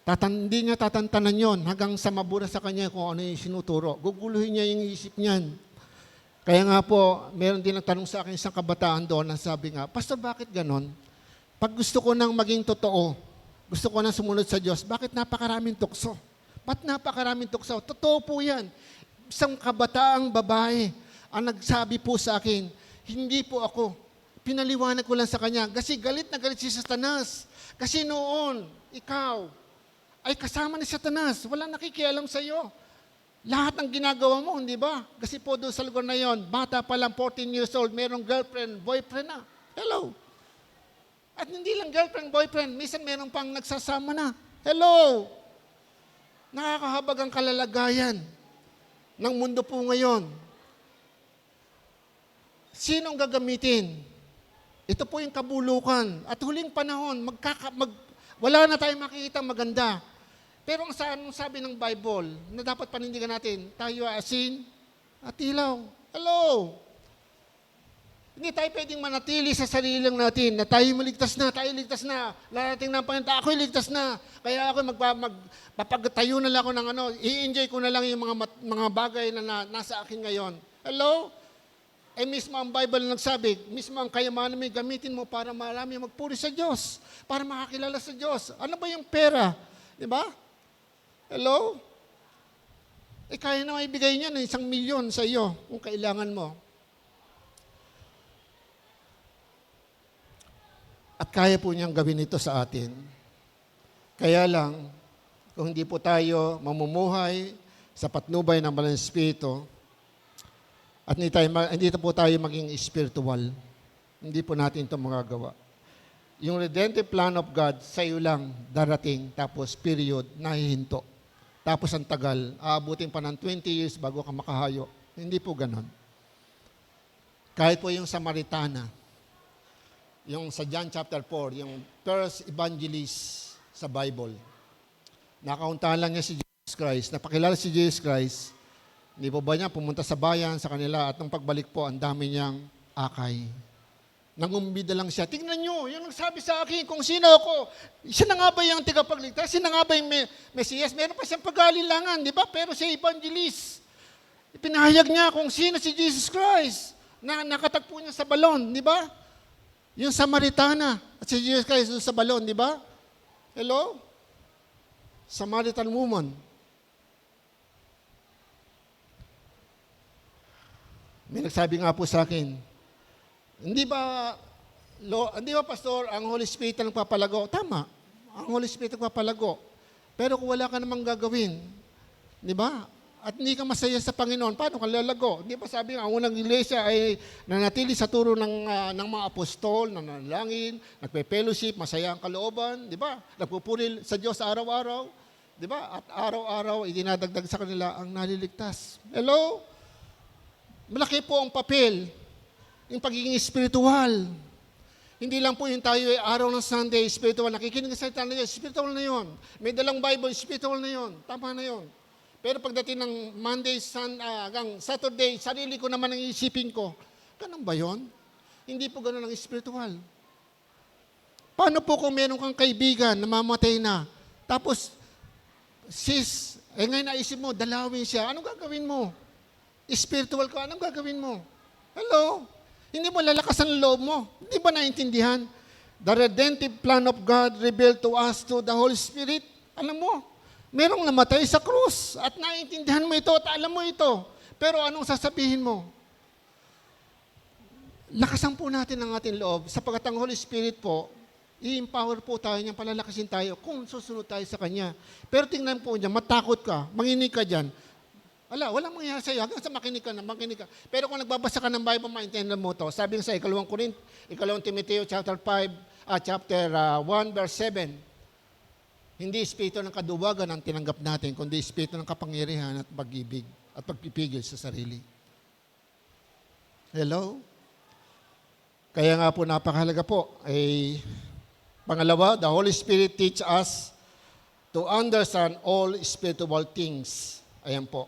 Hindi niya tatantanan yon hanggang sa mabura sa kanya kung ano yung sinuturo. Guguluhin niya yung isip niyan. Kaya nga po, meron din nagtanong sa akin isang kabataan doon na sabi nga, Pastor, bakit ganon? Pag gusto ko nang maging totoo, gusto ko nang sumunod sa Diyos, bakit napakaraming tukso? Ba't napakaraming tukso? Totoo po yan. Isang kabataang babae ang nagsabi po sa akin, hindi po ako. Pinaliwanag ko lang sa kanya, kasi galit na galit si Satanas. Kasi noon, ikaw ay kasama ni Satanas. Wala nakikialam sa iyo. Lahat ng ginagawa mo, hindi ba? Kasi po doon sa lugar na yon, bata pa lang, 14 years old, merong girlfriend, boyfriend na. Hello. At hindi lang girlfriend, boyfriend, minsan merong pang nagsasama na. Hello. Nakakahabag ang kalalagayan ng mundo po ngayon. Sinong gagamitin? Ito po yung kabulukan. At huling panahon, wala na tayong makikita maganda. Pero ang sabi ng Bible, na dapat panindigan natin, tayo asin at ilaw. Hello! Hindi tayo pwedeng manatili sa sarili lang natin na tayo ligtas na. Larating na ang Panginoon, ako'y ligtas na. Kaya ako magpapagtayo na lang ako ng i-enjoy ko na lang yung mga bagay na nasa akin ngayon. Hello? Mismo ang Bible na nagsabi, mismo ang kayamanan mo, gamitin mo para marami magpuri sa Diyos, para makakilala sa Diyos. Ano ba yung pera? Di ba? Hello? Kaya na ibigay niya ng 1 milyon sa iyo kung kailangan mo. At kaya po niyang gawin ito sa atin. Kaya lang, kung hindi po tayo mamumuhay sa patnubay ng Banal na Espiritu, at hindi po tayo maging spiritual. Hindi po natin ito magagawa. Yung redemptive plan of God, sa iyo lang darating, tapos period, nahihinto. Tapos ang tagal, aabutin pa ng 20 years bago ka makahayo. Hindi po ganon. Kahit po yung Samaritana, yung sa John chapter 4, yung first evangelist sa Bible, nakauntahan lang niya si Jesus Christ, napakilala si Jesus Christ. Hindi po ba niya pumunta sa bayan sa kanila at nung pagbalik po, ang dami niyang akay. Nangumbida lang siya. Tingnan niyo, yun ang sabi sa akin kung sino ako. Siya na nga ba yung tigapagligtas? Siya na nga ba yung Mesiyas? Meron pa siyang pag-aalilangan, di ba? Pero siya evangelist. Ipinahayag niya kung sino si Jesus Christ na nakatagpo niya sa balon, di ba? Yung Samaritana at si Jesus Christ sa balon, di ba? Hello? Samaritan woman. May nagsabi nga po sa akin, hindi ba, Pastor, ang Holy Spirit ang nagpapalago? Tama. ang Holy Spirit nagpapalago. Pero kung wala ka namang gagawin, di ba? At hindi ka masaya sa Panginoon, paano ka lalago? Di ba sabi nga, ang unang iglesia ay nanatili sa turo ng mga apostol, nananalangin, nagpe-fellowship, masaya ang kalooban, di ba? Nagpupuri sa Diyos araw-araw, di ba? At araw-araw, idinadagdag sa kanila ang naliligtas. Hello? Malaki po ang papel, yung pagiging espiritual. Hindi lang po yung tayo ay araw ng Sunday, spiritual, nakikinig sa salita na yun, spiritual na yun. May dalang Bible, spiritual na yun. Tama na yun. Pero pagdating ng Monday, hanggang Saturday, sarili ko naman ang isipin ko. Ganun ba yun? Hindi po ganun ang spiritual. Paano po kung meron kang kaibigan na mamatay na, tapos, ngayon naisip mo, dalawin siya, anong gagawin mo? Spiritual ka, anong gagawin mo? Hello? Hindi mo lalakasan ang loob mo. Hindi ba naintindihan? The redemptive plan of God revealed to us through the Holy Spirit. Alam mo, merong namatay sa krus at naintindihan mo ito at alam mo ito. Pero anong sasabihin mo? Lakasan po natin ang ating loob sapagkat ang Holy Spirit po, i-empower po tayo niyan, palalakasin tayo kung susunod tayo sa Kanya. Pero tingnan po niya, matakot ka, manginig ka dyan. Walang mangyayari sa'yo. Hanggang sa makinig ka. Pero kung nagbabasa ka ng Bible, maintindihan mo ito. Sabi nga sa 2 Timoteo chapter 1 verse 7, hindi espiritu ng kaduwagan ang tinanggap natin, kundi espiritu ng kapangyarihan at pag-ibig at pagpipigil sa sarili. Hello? Kaya nga po napakahalaga po. Pangalawa, the Holy Spirit teach us to understand all spiritual things. Ayan po.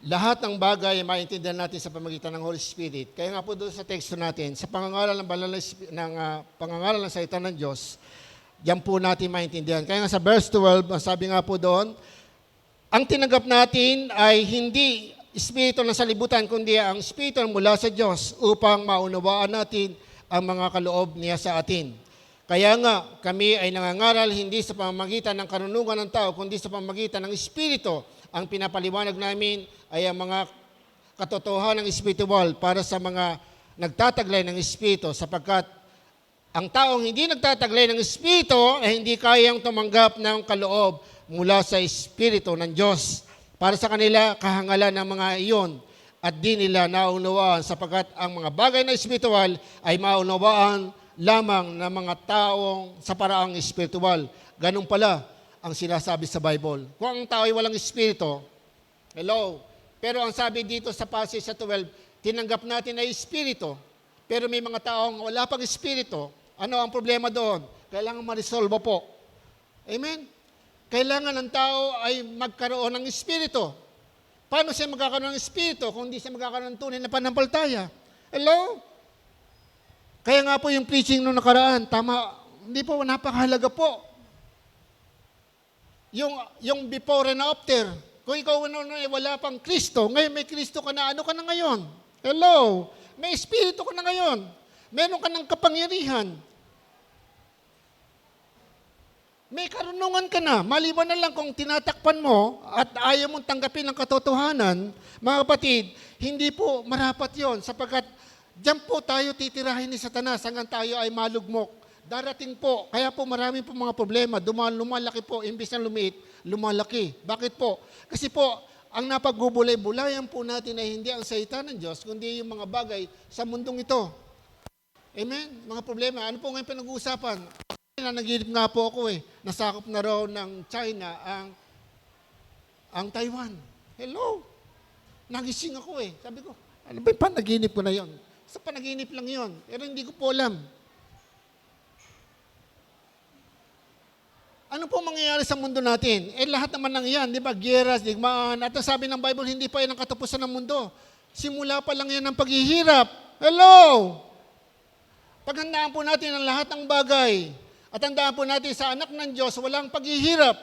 Lahat ng bagay ay maintindihan natin sa pamamagitan ng Holy Spirit. Kaya nga po doon sa teksto natin, sa pangangaral ng salita ng Diyos, diyan po natin maintindihan. Kaya nga sa verse 12, sabi nga po doon, ang tinanggap natin ay hindi espiritu ng salibutan, kundi ang espiritu mula sa Diyos upang maunawaan natin ang mga kaloob niya sa atin. Kaya nga, kami ay nangangaral hindi sa pamamagitan ng karunungan ng tao, kundi sa pamamagitan ng espiritu. Ang pinapaliwanag namin ay ang mga katotohanan ng espiritual para sa mga nagtataglay ng espiritu, sapagkat ang taong hindi nagtataglay ng espiritu ay hindi kayang tumanggap ng kaloob mula sa espiritu ng Diyos. Para sa kanila, kahangalan ng mga iyon at di nila naunawaan, sapagkat ang mga bagay na espiritual ay maunawaan lamang ng mga taong sa paraang espiritual. Ganun pala ang sinasabi sa Bible. Kung ang tao ay walang espiritu, hello, pero ang sabi dito sa passage sa 12, tinanggap natin ay espiritu, pero may mga taong wala pang espiritu. Ano ang problema doon? Kailangan ma-resolve po. Amen? Kailangan ng tao ay magkaroon ng espiritu. Paano siya magkakaroon ng espiritu kung hindi siya magkakaroon ng tunay na panampalataya? Hello? Kaya nga po yung preaching nung nakaraan, tama, hindi po, napakahalaga po. Yung before and after. Kung ikaw wala pang Kristo, ngayon may Kristo ka na, ano ka na ngayon? Hello? May espiritu ka na ngayon. Meron ka ng kapangyarihan. May karunungan ka na. Maliban na lang kung tinatakpan mo at ayaw mong tanggapin ang katotohanan, mga kapatid, hindi po marapat yon sapagkat diyan po tayo titirahin ni Satanas hanggang tayo ay malugmok. Darating po, kaya po marami po mga problema, lumalaki po, imbis na lumiit, lumalaki. Bakit po? Kasi po, ang napagbubulay-bulayan po natin ay hindi ang salita ng Diyos, kundi yung mga bagay sa mundong ito. Amen? Mga problema. Ano po ngayon pinag-uusapan? Nanaginip nga po ako nasakop na raw ng China ang Taiwan. Hello? Nagising ako Sabi ko, ano ba yung panaginip ko na yon? Sa panaginip lang yon. Pero hindi ko po alam. Ano po mangyayari sa mundo natin? Lahat naman ng yan, di ba? Gyeras, digmaan. At ang sabi ng Bible, hindi pa yan ang katapusan ng mundo. Simula pa lang yan ang paghihirap. Hello? Paghandaan po natin ang lahat ng bagay. At handaan po natin sa anak ng Diyos, walang paghihirap.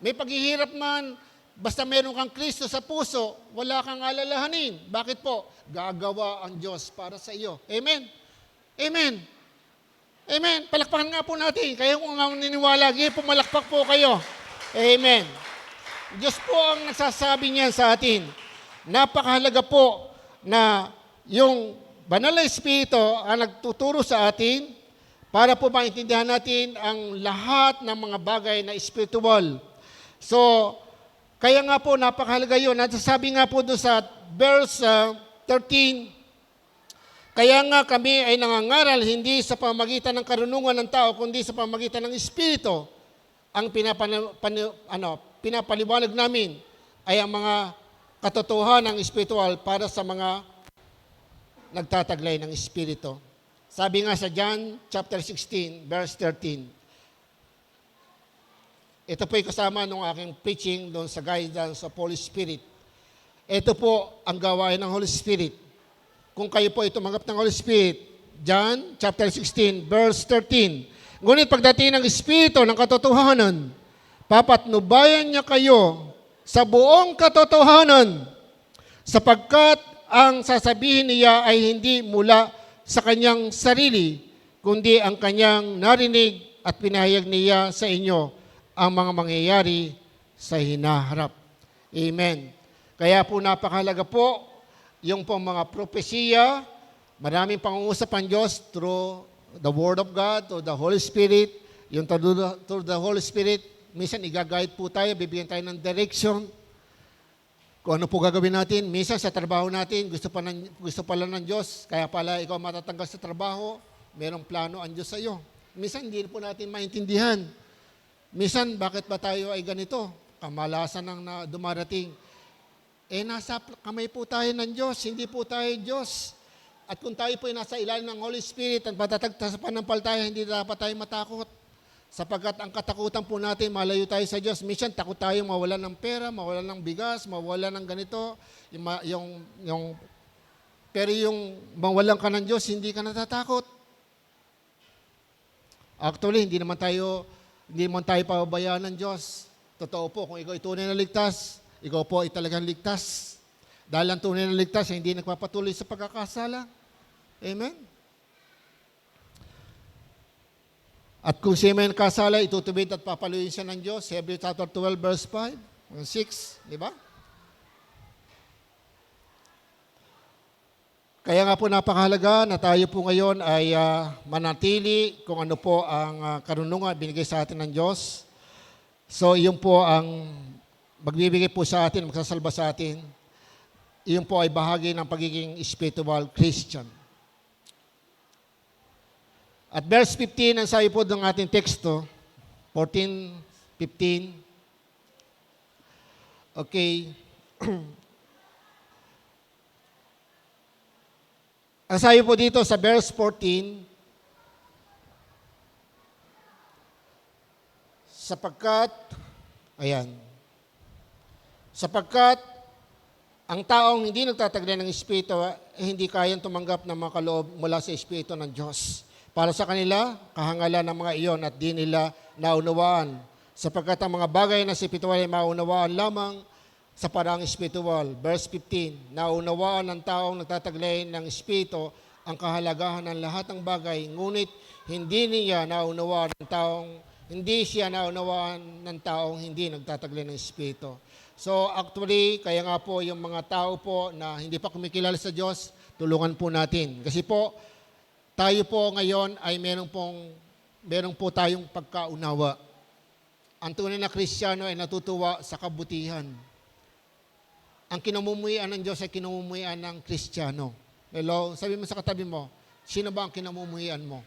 May paghihirap man, basta meron kang Kristo sa puso, wala kang alalahanin. Bakit po? Gagawa ang Diyos para sa iyo. Amen? Amen? Amen. Palakpakan nga po natin. Kaya kung naniniwala, pumalakpak po kayo. Amen. Diyos po ang nagsasabi niyan sa atin. Napakahalaga po na yung banal na Espiritu ang nagtuturo sa atin para po maintindihan natin ang lahat ng mga bagay na spiritual. So, kaya nga po napakahalaga yun. Nasasabi nga po doon sa verse 13, kaya nga kami ay nangangaral hindi sa pamamagitan ng karunungan ng tao, kundi sa pamamagitan ng Espiritu. Ang pinapaliwanag namin ay ang mga katotohanan ng spiritual para sa mga nagtataglay ng Espiritu. Sabi nga sa John chapter 16, verse 13, ito po ay kasama ng aking preaching doon sa guidance of Holy Spirit. Ito po ang gawain ng Holy Spirit. Kung kayo po ay tumanggap ng Holy Spirit, John chapter 16, verse 13, ngunit pagdating ng Espiritu ng katotohanan, papatnubayan niya kayo sa buong katotohanan, sapagkat ang sasabihin niya ay hindi mula sa kanyang sarili, kundi ang kanyang narinig at pinahayag niya sa inyo ang mga mangyayari sa hinaharap. Amen. Kaya po napakahalaga po yung pong mga propesiya, maraming pangungusap ang Diyos through the Word of God, through the Holy Spirit, yung through the Holy Spirit, minsan i-guide po tayo, bibigyan tayo ng direction, kung ano po gagawin natin. Minsan sa trabaho natin, gusto pala ng Diyos, kaya pala ikaw matatanggal sa trabaho, merong plano ang Diyos sa iyo. Minsan hindi po natin maintindihan. Minsan, bakit ba tayo ay ganito? Kamalasan ang dumarating. Nasa kamay po tayo ng Diyos, hindi po tayo Diyos. At kung tayo po ay nasa ilalim ng Holy Spirit at matatagtas sa panampalataya, hindi dapat tayo matakot. Sapagkat ang katakutan po natin, malayo tayo sa Diyos. Minsan, takot tayo mawalan ng pera, mawalan ng bigas, mawalan ng ganito. Pero yung mawalan ka ng Diyos, hindi ka natatakot. Actually, hindi naman tayo pababayaan ng Diyos. Totoo po, kung ikaw ay tunay na ligtas, ikaw po ay talagang ligtas. Dahil ang tunay na ligtas ay hindi nagpapatuloy sa pagkakasala. Amen? At kung siya may nakasala, itutubid at papaluin siya ng Diyos. Hebrews chapter 12, verse 5, 6, di ba? Kaya nga po napakahalaga na tayo po ngayon ay manatili kung ano po ang karunungan binigay sa atin ng Diyos. So, yun po ang magbibigay po sa atin, magsasalba sa atin. Iyon po ay bahagi ng pagiging spiritual Christian. At verse 15, ang sabi po ng ating teksto, 14:15. Okay. Ang sabi po dito sa verse 14, sapagkat ang taong hindi nagtataglay ng Espiritu, hindi kayang tumanggap ng mga kaloob mula sa Espiritu ng Diyos. Para sa kanila, kahangalan ng mga iyon at di nila naunawaan. Sapagkat ang mga bagay na spiritual ay maunawaan lamang sa parang spiritual. Verse 15, naunawaan ng taong nagtataglay ng Espiritu ang kahalagahan ng lahat ng bagay, ngunit hindi siya naunawaan ng taong hindi nagtataglay ng Espiritu. So actually, kaya nga po yung mga tao po na hindi pa kumikilala sa Diyos, tulungan po natin. Kasi po, tayo po ngayon ay meron po tayong pagkaunawa. Ang tunay na Kristiyano ay natutuwa sa kabutihan. Ang kinamumuhian ng Diyos ay kinamumuhian ng Kristiyano. Hello? Sabi mo sa katabi mo, sino ba ang kinamumuhian mo?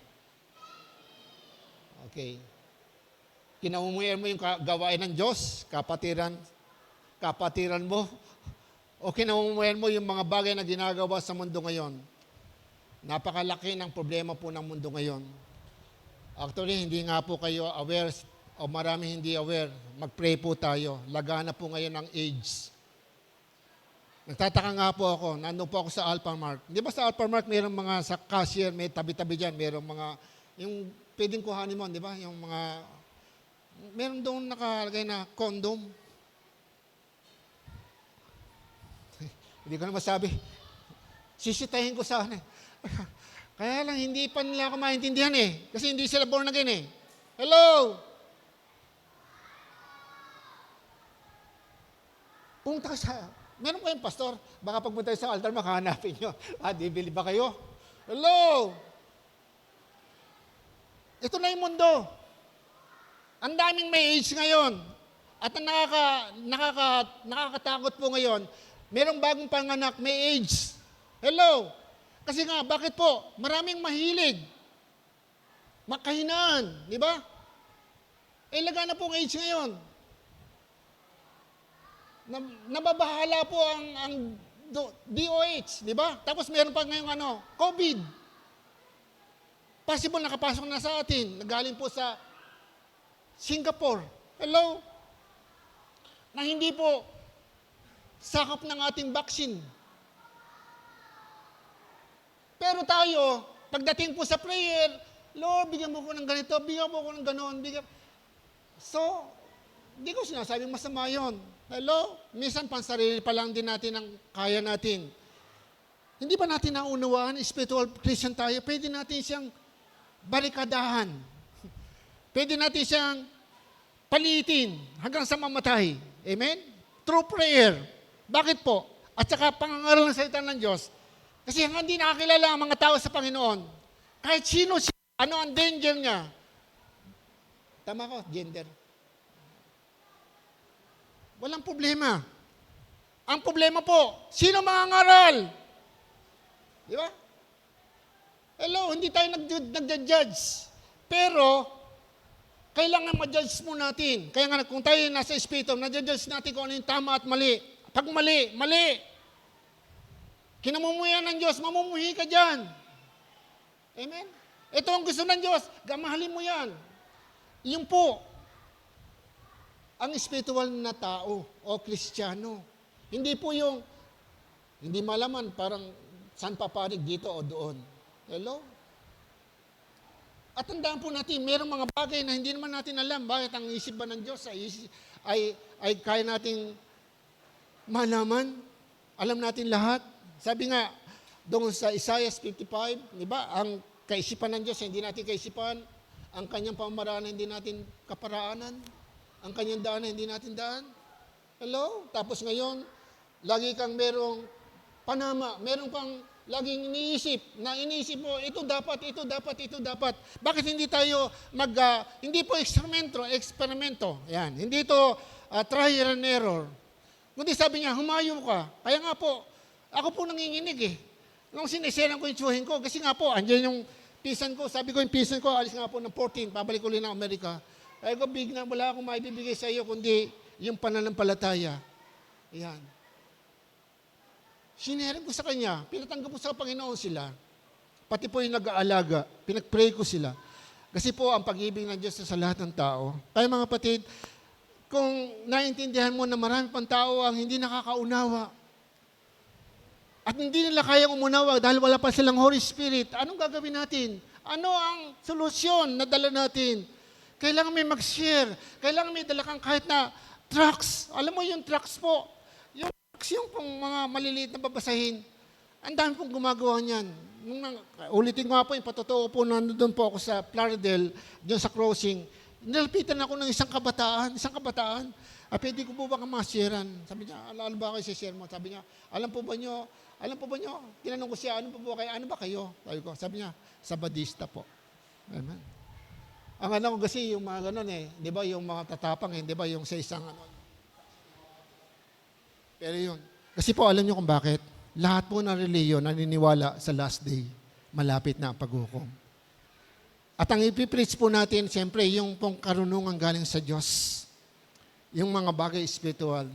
Okay. Kinamumuhian mo yung gawain ng Diyos, kapatiran mo, o kinamumuhian mo yung mga bagay na ginagawa sa mundo ngayon. Napakalaki ng problema po ng mundo ngayon. Actually, hindi nga po kayo aware o marami hindi aware. Mag-pray po tayo. Lagana po ngayon ng AIDS. Nagtataka nga po ako, nandun po ako sa Alphamart. Di ba sa Alphamart, mayroong mga sa cashier, may tabi-tabi dyan, mayroong mga, yung pwedeng kuhanin mo, di ba? Yung mga, mayroong doon nakalagay na condom. Hindi ko na masabi. Sisitahin ko sana. Kaya lang, hindi pa nila ako maintindihan eh. Kasi hindi sila born again eh. Hello? Punta ka sa, meron kayong pastor, baka pagpunta sa altar, makahanapin nyo. Di bili ba kayo? Hello? Ito na yung mundo. Ang daming may AIDS ngayon. At ang nakakatakot po ngayon, merong bagong panganak, may AIDS. Hello? Kasi nga, bakit po? Maraming mahilig. Makahinaan, di ba? Laga na po ang AIDS ngayon. Nababahala po ang DOH, di ba? Tapos meron pa ngayong COVID. Possible nakapasok na sa atin. Nagaling po sa Singapore. Hello? Na hindi po sakop ng ating vaccine. Pero tayo, pagdating po sa prayer, Lord, bigyan mo ko ng ganito, bigyan mo ko ng ganon, So, hindi ko sinasabing masama yun. Hello? Minsan pansarili pa lang din natin ang kaya natin. Hindi ba natin naunawaan, spiritual Christian tayo, pwede natin siyang barikadahan. Pwede natin siyang palitin hanggang sa mamatay. Amen? Through prayer. Bakit po? At saka pangangaral ng salita ng Diyos. Kasi hindi nakakilala ang mga tao sa Panginoon. Kahit sino siya, ano ang danger niya. Tama ko, gender. Walang problema. Ang problema po, sino mangangaral? Di ba? Hello, hindi tayo nag-judge. Pero, kailangan ma-judge mo natin. Kaya nga, kung tayo nasa espiritu, na-judge natin kung ano yung tama at mali. Pag mali, mali. Kinamumuyan ng Diyos, mamumuhi ka dyan. Amen? Ito ang gusto ng Diyos, gamahalin mo yan. Yung po, ang spiritual na tao o Kristiyano. Hindi po yung, hindi malaman, parang saan papanig dito o doon. Hello? At tandaan po natin, mayroong mga bagay na hindi naman natin alam. Bakit ang isip ba ng Diyos ay kaya nating malaman? Alam natin lahat. Sabi nga, doon sa Isaiah 55, di ba, ang kaisipan ng Diyos, hindi natin kaisipan. Ang kanyang pamaraan, hindi natin kaparaanan. Ang kanyang daan, hindi natin daan. Hello? Tapos ngayon, lagi kang merong panama, merong pang laging iniisip mo, ito dapat. Bakit hindi tayo hindi po eksperimento. Yan. Hindi ito trial and error. Kundi sabi niya, humayo ka. Kaya nga po, ako po nanginginig eh. Nung siniseran ko yung tsuhin ko, kasi nga po, andyan yung pisan ko. Sabi ko yung pisan ko, alis nga po ng 14, pabalik ulit ng Amerika. Kaya ko, bigla, wala akong maibibigay sa iyo, kundi yung pananampalataya. Yan. Sinarin ko sa kanya, pinatanggap ko sa Panginoon sila. Pati po yung nag-aalaga, pinag-pray ko sila. Kasi po, ang pag-ibig ng Diyos sa lahat ng tao. Kaya mga kapatid, kung naiintindihan mo na marami pang tao ang hindi nakakaunawa, at hindi nila kayang umunawa dahil wala pa silang Holy Spirit, anong gagawin natin? Ano ang solusyon na dala natin? Kailangan may mag-share. Kailangan may dala kang kahit na trucks. Alam mo yung trucks po, yung pong mga maliliit na babasahin, ang dami pong gumagawa niyan. Ulitin ko nga po, yung patotoo po, nandun po ako sa Plaridel, dyan sa crossing, nalapitan ako ng isang kabataan, pwede ko po ba ma-sharean? Sabi niya, ano ba kayo share mo? Sabi niya, alam po ba nyo, tinanong ko siya, ano ba kayo? Sabi niya, Sabadista po. Amen. Ang ko kasi, yung mga ganon di ba, yung mga tatapang di ba, yung sa isang Pero yun. Kasi po, alam niyo kung bakit? Lahat po ng reliyon naniniwala sa last day. Malapit na ang paghukom. At ang ipipreach po natin, siyempre, yung pong karunungan galing sa Diyos. Yung mga bagay spiritual.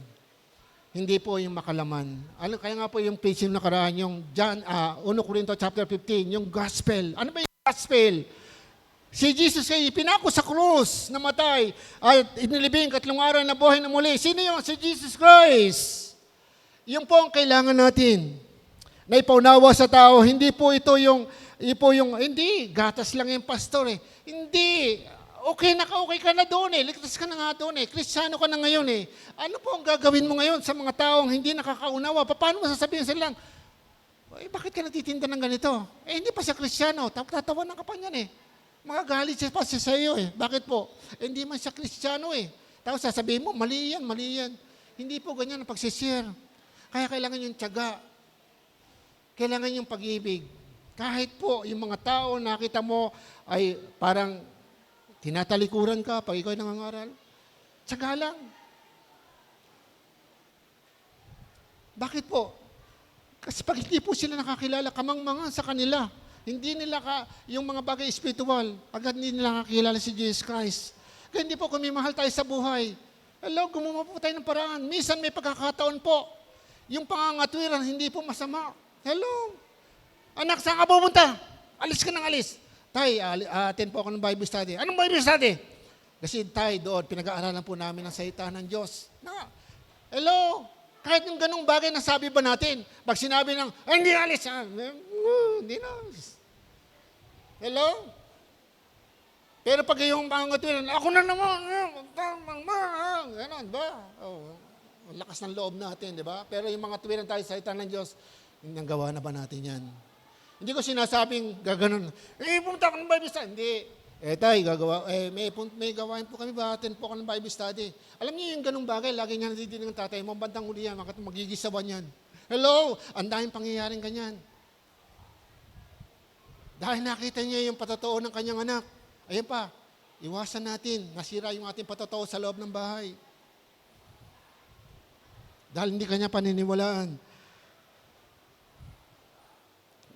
Hindi po yung makalaman. Kaya nga po yung preaching nakaraan, yung John, 1 Corinto chapter 15, yung gospel. Ano ba yung gospel? Si Jesus ay pinako sa krus, namatay, at inilibing 3 araw na buhay na muli. Sino yun? Si Jesus Christ. Yung po ang kailangan natin na ipaunawa sa tao. Hindi po ito hindi, gatas lang yung pastor Hindi, okay ka na doon ligtas ka na nga doon Kristiyano ka na ngayon Ano po ang gagawin mo ngayon sa mga taong hindi nakakaunawa? Paano mo sasabihin sila lang, bakit ka natitinda ng ganito? Hindi pa siya Kristiyano, tatawanan ka pa niyan Magagalit siya pa siya sa iyo Bakit po? Hindi man siya Kristiyano Tapos sasabihin mo, mali yan. Hindi po ganyan ang pagsishare. Kaya kailangan yung tiyaga. Kailangan yung pag-ibig. Kahit po, yung mga tao nakita mo ay parang Tinatalikuran ka pag ikaw ay nangangaral. Tsaga lang. Bakit po? Kasi pag hindi po sila nakakilala, kamangmangan sa kanila. Hindi nila yung mga bagay spiritual, agad hindi nila nakakilala si Jesus Christ. Kaya hindi po kumimahal tayo sa buhay. Hello, gumawa po tayo ng paraan. Minsan may pagkakataon po. Yung pangangatwiran, hindi po masama. Hello. Anak, saan ka pupunta? Alis ka ng alis. Tay, attend po ako ng Bible study. Anong Bible study? Kasi tay, doon, pinag-aaralan po namin ang salita ng Diyos. Hello. Kahit yung ganung bagay na sabi ba natin, pag sinabi ng, hindi alis. Hindi na alis. Hello? Pero pag yung pangangatwiran, ako na naman, gano'n ba? Lakas ng loob natin, di ba? Pero yung mga tuwiran tayo sa salita ng Diyos, hindi gawa na ba natin yan? Hindi ko sinasabing gaganon, pumunta ako ng Bible study. Hindi. Tay, gagawa, may gawain po kami, bahatin po ako ng Bible study. Alam niyo yung ganung bagay, lagi niya natidinig ng tatay mo, bandang huli yan, magigisawan yan. Hello, ang daming pangyayaring ganyan. Dahil nakita niya yung patotoo ng kanyang anak. Ayan pa, iwasan natin, nasira yung ating patotoo sa loob ng bahay. Dahil hindi kanya paniniwalaan.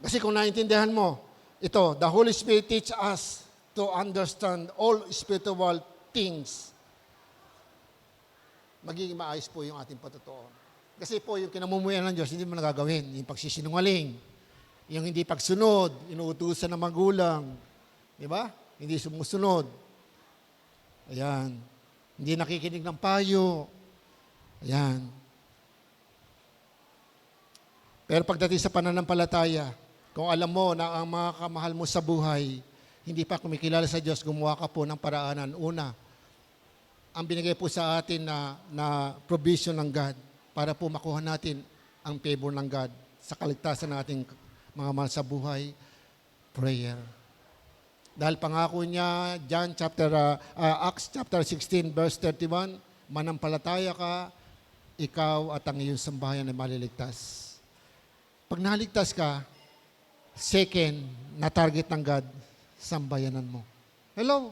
Kasi kung naintindihan mo, ito, the Holy Spirit teach us to understand all spiritual things. Magiging maayos po yung ating patotoo. Kasi po yung kinamumuyan ng Diyos, hindi mo nagagawin. Yung pagsisinungaling, yung hindi pagsunod, inuutusan ng magulang. Di ba? Hindi sumusunod. Ayan. Hindi nakikinig ng payo. Ayan. Pero pagdating sa pananampalataya, kung alam mo na ang mga kamahal mo sa buhay, hindi pa kumikilala sa Diyos, gumawa ka po ng paraanan. Una, ang binigay po sa atin na provision ng God para po makuha natin ang favor ng God sa kaligtasan ng ating mga mahal sa buhay, prayer. Dahil pangako niya, Acts chapter 16, verse 31, manampalataya ka, ikaw at ang iyong sambahayan ay maliligtas. Pag naligtas ka, second, na-target ng God, sambayanan mo. Hello?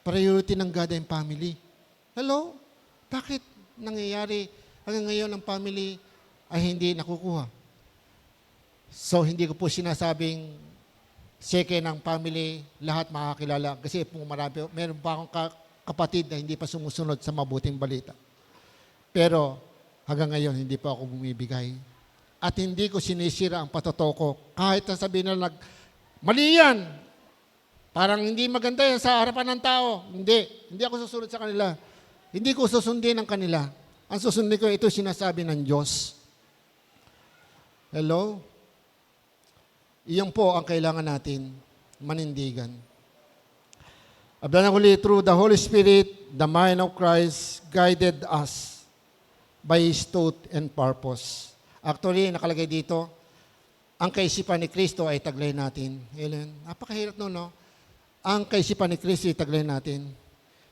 Priority ng God ay family. Hello? Bakit nangyayari hanggang ngayon ang family ay hindi nakukuha? So, hindi ko po sinasabing second ang family, lahat makakilala. Kasi po meron pa akong kapatid na hindi pa sumusunod sa mabuting balita. Pero hanggang ngayon, hindi pa ako bumibigay. At hindi ko sinisira ang patotoo ko. Kahit sabihin na mali yan. Parang hindi maganda yan sa harapan ng tao. Hindi ako susunod sa kanila. Hindi ko susundin ang kanila. Ang susundin ko, ito sinasabi ng Diyos. Hello? Iyon po ang kailangan natin, manindigan. Ablananguli, through the Holy Spirit, the mind of Christ guided us by His thought and purpose. Actually, nakalagay dito, ang kaisipan ni Kristo ay taglay natin. Amen. Napakahirap no? Ang kaisipan ni Kristo ay taglay natin.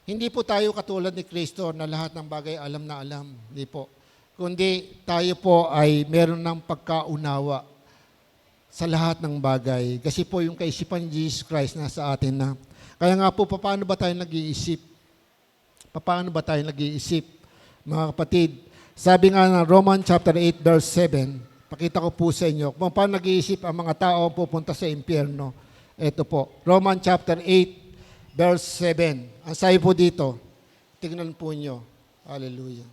Hindi po tayo katulad ni Kristo na lahat ng bagay alam na alam. Hindi po. Kundi tayo po ay meron ng pagkaunawa sa lahat ng bagay. Kasi po yung kaisipan ni Jesus Christ nasa atin na. Kaya nga po, paano ba tayo nag-iisip? Paano ba tayo nag-iisip? Mga kapatid, sabi nga ng Romans chapter 8 verse 7, pakita ko po sa inyo kung paano nag-iisip ang mga tao pupunta sa impyerno. Ito po, Romans chapter 8 verse 7. Ang sabi po dito, tingnan po nyo. Hallelujah.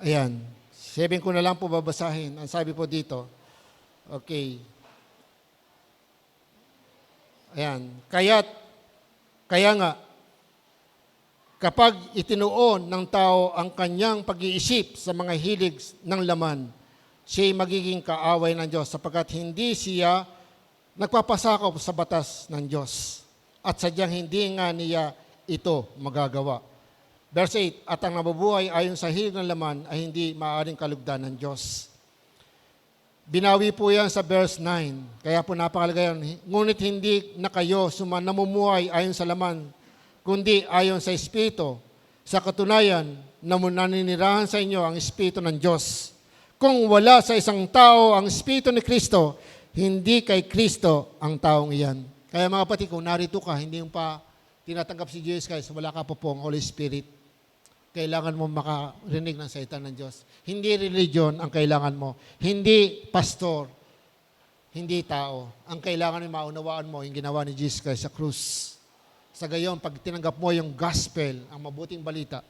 Ayan. 7 ko na lang po babasahin. Ang sabi po dito, okay. Ayan. Kaya nga, kapag itinuon ng tao ang kanyang pag-iisip sa mga hilig ng laman, siya'y magiging kaaway ng Diyos sapagkat hindi siya nagpapasakop sa batas ng Diyos at sadyang hindi nga niya ito magagawa. Verse 8, at ang nabubuhay ayon sa hilig ng laman ay hindi maaaring kalugdan ng Diyos. Binawi po yan sa verse 9. Kaya po napakalaga yan. Ngunit hindi na kayo namumuhay ayon sa laman, kundi ayon sa Espiritu. Sa katunayan, naninirahan sa inyo ang Espiritu ng Diyos. Kung wala sa isang tao ang Espiritu ni Kristo, Hindi kay Kristo ang taong iyan. Kaya mga kapatid, kung narito ka, hindi mo pa tinatanggap si Jesus Christ, wala ka pa po ang Holy Spirit. Kailangan mo makarinig ng salita ng Diyos. Hindi religion ang kailangan mo. Hindi pastor. Hindi tao. Ang kailangan mo maunawaan mo yung ginawa ni Jesus Christ sa krus. Sa gayon, pag tinanggap mo yung gospel, ang mabuting balita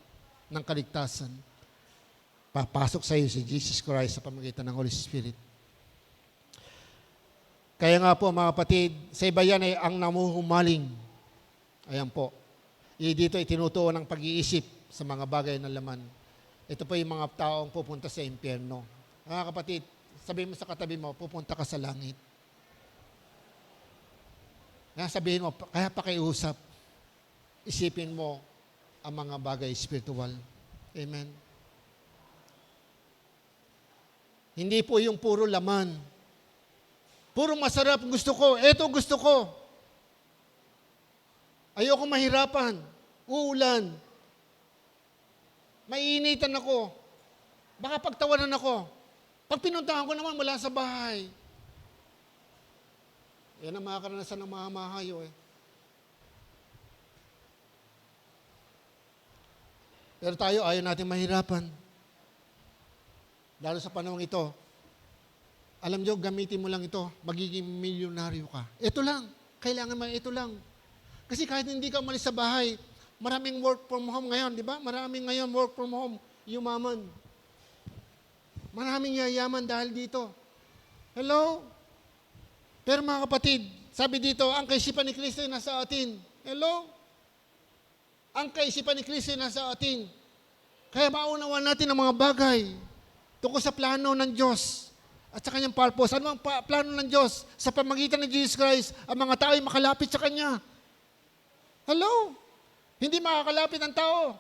ng kaligtasan, papasok sa iyo si Jesus Christ sa pamamagitan ng Holy Spirit. Kaya nga po mga kapatid, sa iba yan ay ang namuhumaling. Ayan po. Dito ay tinutuon ng pag-iisip sa mga bagay na laman. Ito po yung mga taong pupunta sa impyerno. Mga kapatid, sabihin mo sa katabi mo, pupunta ka sa langit. Kaya sabihin mo, kaya pakiusap, isipin mo ang mga bagay spiritual. Amen. Hindi po yung puro laman. Puro masarap, gusto ko. Eto gusto ko. Ayoko mahirapan. Uulan. Maiinitan ako. Baka pagtawanan ako. Pag pinuntahan ko naman, wala sa bahay. Yan ang mga karanasan ng mga mahayo eh. Pero tayo, ayaw natin mahirapan. Lalo sa panahon ito, alam nyo, gamitin mo lang ito, magiging milyonaryo ka. Ito lang, kailangan mo ito lang. Kasi kahit hindi ka umalis sa bahay, maraming work from home ngayon, di ba? Maraming ngayon work from home, yumaman. Maraming yayaman dahil dito. Hello? Pero mga kapatid, sabi dito, ang kaisipan ni Kristo ay nasa atin. Hello? Ang kaisipan ni Kristo ay nasa atin. Kaya maunawaan natin ang mga bagay tungkol sa plano ng Diyos at sa kanyang purpose. Ano ang plano ng Diyos? Sa pamagitan ng Jesus Christ, ang mga tao ay makalapit sa Kanya. Hello? Hindi makakalapit ang tao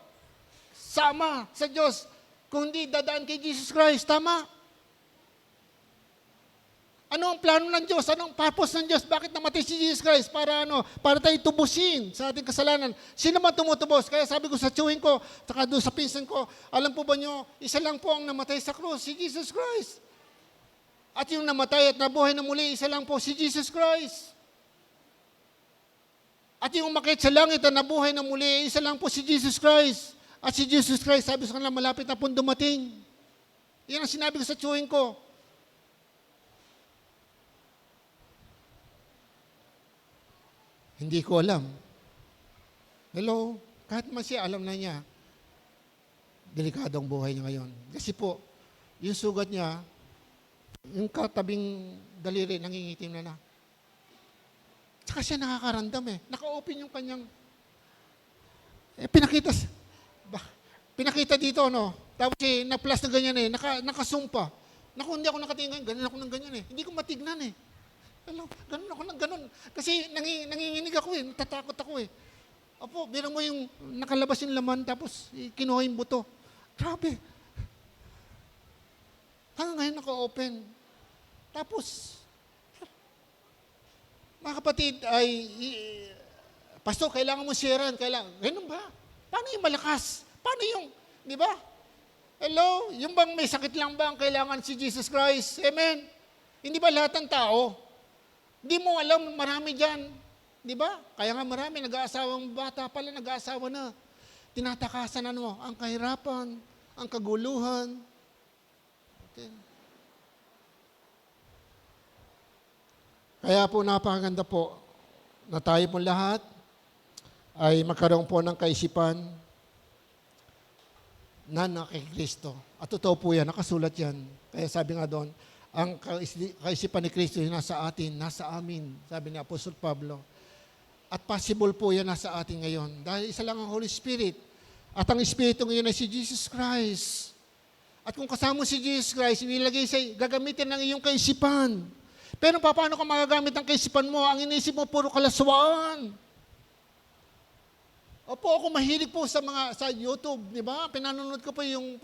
sa Ama, sa Diyos, kung hindi dadaan kay Jesus Christ. Tama? Ano ang plano ng Diyos? Ano ang purpose ng Diyos? Bakit namatay si Jesus Christ? Para ano? Para tayo tubusin sa ating kasalanan. Sino man tumutubos? Kaya sabi ko sa chewing ko, saka doon sa pinsan ko, alam po ba nyo, isa lang po ang namatay sa krus, si Jesus Christ. At yung namatay at nabuhay na muli, isa lang po, si Jesus Christ. At yung umakyat sa langit at nabuhay na muli, isa lang po, si Jesus Christ. At si Jesus Christ, sabi sa kanila, malapit na po dumating. Yan ang sinabi ko sa chewing ko. Hindi ko alam. Hello? Kahit man siya, alam na niya. Delikado ang buhay niya ngayon. Kasi po, yung sugat niya, yung katabing daliri, nangingitim na. Tsaka siya nakakaramdam eh. Naka-open yung kanyang, pinakita dito, no? Tapos na-plus na ganyan eh, nakasumpa. Naku, hindi ako nakatingin, ganyan ako ng ganyan eh. Hindi ko matignan eh. Alam, ganun ako ng ganun. Kasi nanginginig ako eh, natatakot ako eh. Opo, biro mo yung nakalabas yung laman, tapos kinuha yung buto. Grabe. Hanggang ngayon naka-open. Tapos, mga kapatid, Pastor, kailangan mo sharean, ganun ba? Paano yung malakas? Paano yung, di ba? Hello? Yung bang may sakit lang ba ang kailangan si Jesus Christ? Amen? Hindi ba lahat ng tao? Hindi mo alam, marami dyan. Di ba? Kaya nga marami, nag-aasawang bata pala, nag-aasawa na. Tinatakasan ang kahirapan, ang kaguluhan. Okay. Kaya po napakaganda po na tayo po lahat ay magkaroon po ng kaisipan na kay Kristo. At totoo po yan, nakasulat yan. Kaya sabi nga doon, ang kaisipan ni Kristo nasa atin, nasa amin, sabi ni Apostol Pablo. At possible po yan nasa atin ngayon. Dahil isa lang ang Holy Spirit. At ang Espiritu ngayon ay si Jesus Christ. At kung kasama si Jesus Christ, gagamitin ng iyong kaisipan. Pero paano ka magagamit ang kaisipan mo? Ang inisip mo, puro kalaswaan. Opo, ako mahilig po sa YouTube, di ba? Pinanonood ko po yung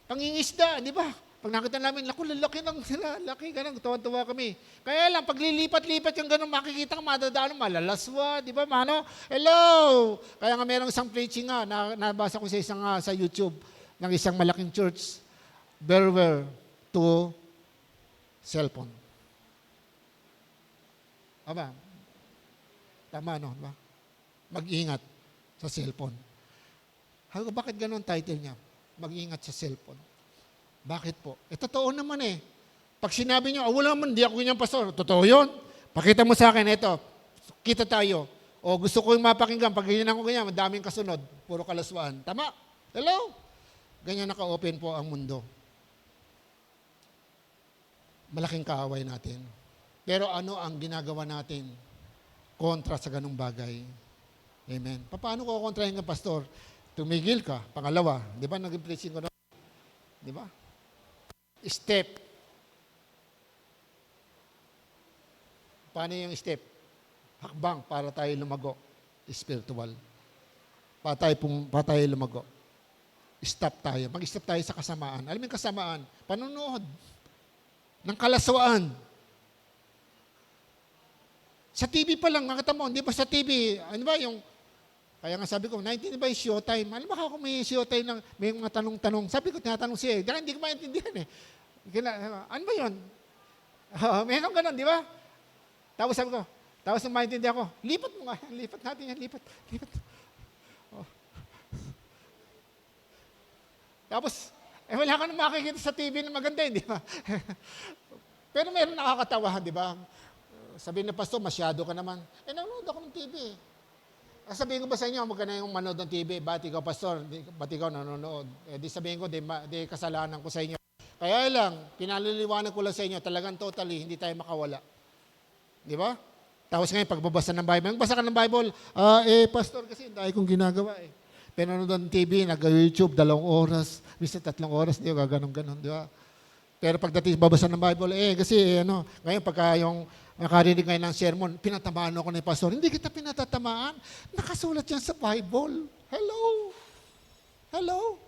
pangingisda, di ba? Pag nakita namin, lalaki lang sila, laki, ganun, tuwa-tuwa kami. Kaya lang, pag lilipat-lipat yung ganun, makikita ka madadaan, malalaswa, di ba, mano? Hello! Kaya nga merong isang preaching nga, nabasa ko sa isang sa YouTube, ng isang malaking church, beware to cellphone. Aba, tama, no? Diba? Mag-ingat sa cellphone. Sabi ko, bakit ganun title niya? Mag-ingat sa cellphone. Bakit po? Totoo naman eh. Pag sinabi niyo, wala man, di ako ganyan, pastor. Totoo yun. Pakita mo sa akin, ito. Kita tayo. O gusto ko yung mapakinggan. Pag ganyan ako ganyan, madaming kasunod. Puro kalaswaan. Tama? Hello? Ganyan naka-open po ang mundo. Malaking kaaway natin. Pero ano ang ginagawa natin kontra sa ganung bagay? Amen. Paano ko kontrahin ka, pastor? Tumigil ka. Pangalawa, di ba nag-preaching ko na? Di ba? Step. Paano yung step? Hakbang para tayo lumago. Spiritual. Para tayo lumago. Stop tayo. Mag-stop tayo sa kasamaan. Alam mo yung kasamaan? Panonood. Ng kalaswaan. Sa TV pa lang, nakita mo, hindi ba sa TV, ano ba yung, kaya nga sabi ko, 19 ba yung showtime? Alam mo ako may showtime ng, may mga tanong-tanong. Sabi ko, tinatanong siya dahil hindi ko maintindihan eh. Ano ba yun? Meron ganun, di ba? Tapos sabi ko, tapos nung maintindihan ko, lipat mo nga, lipat natin yan, lipat. Oh. Tapos, wala ka na makikita sa TV na maganda, di ba? Pero meron nakakatawa, di ba? Sabihin na, pastor, masyado ka naman. Nanonood ako ng TV. Sabihin ko ba sa inyo, huwag ka na yung manood ng TV. Ba't ikaw, pastor? Ba't ikaw nanonood? Di sabihin ko, di kasalanan ko sa inyo. Kaya lang, pinaliliwanag ko lang sa inyo, talagang totally, hindi tayo makawala. Di ba? Tapos ngayon, pagbabasa ng Bible, magbasa ka ng Bible, pastor, kasi dahil kong ginagawa eh. Pinanood ng TV, nag-YouTube, 2 oras, minsan 3 oras, di ba, ganon-ganon, di ba? Pero pagdating babasa ng Bible, kasi ngayon pagka yung nakarinig ngayon ng sermon, pinatamaan ako ni pastor. Hindi kita pinatatamaan. Nakasulat yan sa Bible. Hello?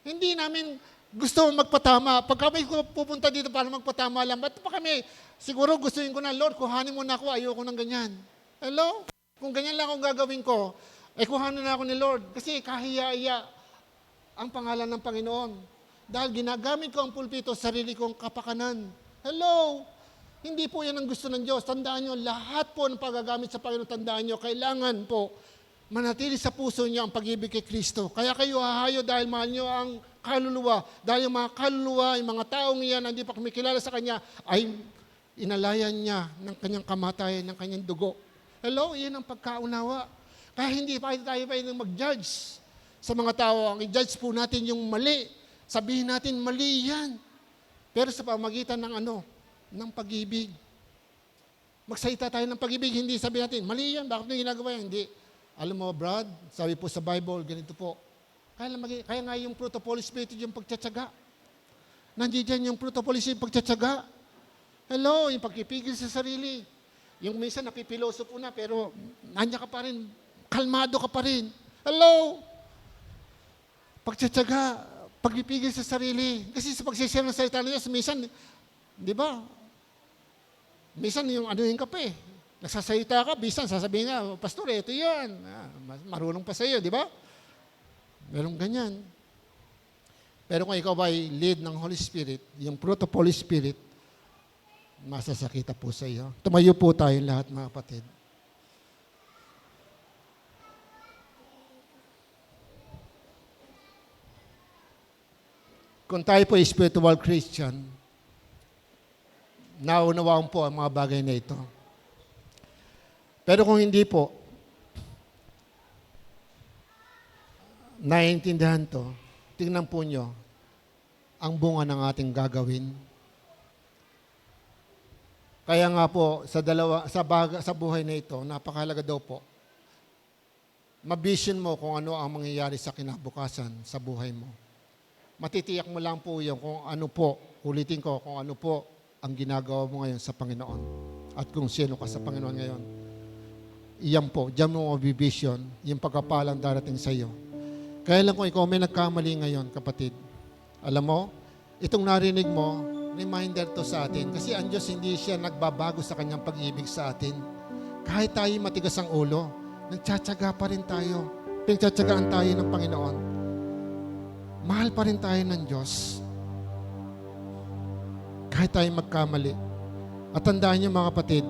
Hindi namin gusto magpatama. Pag kami pupunta dito para magpatama lang, ba't pa kami, siguro gustuin ko na, Lord, kuhanin mo na ako, ayoko ng ganyan. Hello? Kung ganyan lang ang gagawin ko, kuhanin na ako ni Lord. Kasi kahiya-iya ang pangalan ng Panginoon. Dahil ginagamit ko ang pulpito, sarili kong kapakanan. Hello? Hindi po yan ang gusto ng Diyos. Tandaan nyo, lahat po ng paggagamit sa Panginoon, tandaan nyo, kailangan po manatili sa puso nyo ang pag-ibig kay Kristo. Kaya kayo hahayo dahil mahal nyo ang kaluluwa. Dahil yung mga kaluluwa, yung mga taong iyan na hindi pa kumikilala sa Kanya, ay inalayan niya ng Kanyang kamatayan, ng Kanyang dugo. Hello? Iyan ang pagkaunawa. Kaya hindi pa tayo mag-judge sa mga tao. Ang i-judge po natin yung mali. Sabihin natin, mali yan. Pero sa pamagitan ng ng pag-ibig. Magsalita tayo ng pag-ibig, hindi sabihin natin, mali yan, bakit nyo ginagawa yan? Hindi. Alam mo, Brad, sabi po sa Bible, ganito po. Kaya nga yung fruit of Holy Spirit, yung pagtsatsaga. Nandiyan yung fruit of Holy Spirit, pagtsatsaga. Hello, yung pagkipigil sa sarili. Yung minsan nakipiloso po na, pero nandiyan ka pa rin, kalmado ka pa rin. Hello? Pagtsatsaga, pagpipigil sa sarili. Kasi sa pagsisira ng salita ng Diyos, minsan, di ba? Minsan yung yung kape. Nagsasalita ka, minsan sasabihin nga, pastor, ito yan. Marunong pa sa iyo, di ba? Merong ganyan. Pero kung ikaw ay lead ng Holy Spirit, yung fruit of Holy Spirit, masasakita po sa iyo. Tumayo po tayong lahat, mga kapatid. Kung tayo po ay spiritual Christian, naunawaan po ang mga bagay na ito. Pero kung hindi po, naiintindihan to, tingnan po nyo ang bunga ng ating gagawin. Kaya nga po, sa buhay na ito, napakahalaga daw po, mabision mo kung ano ang mangyayari sa kinabukasan sa buhay mo. Matitiyak mo lang po yung kung ano po, ulitin ko, kung ano po ang ginagawa mo ngayon sa Panginoon at kung sino ka sa Panginoon ngayon. Iyan po, diyan mo mabibision yung pagkapalang darating sa iyo. Kaya lang kung ikaw may nagkamali ngayon, kapatid, alam mo, itong narinig mo, reminder to sa atin. Kasi ang Diyos hindi siya nagbabago sa kanyang pag-ibig sa atin. Kahit tayo matigas ang ulo, nagtsatsaga pa rin tayo. Pinagtsatsagaan tayo ng Panginoon. Mahal pa rin tayo ng Diyos. Kahit tayo magkamali. At tandaan niyo mga kapatid,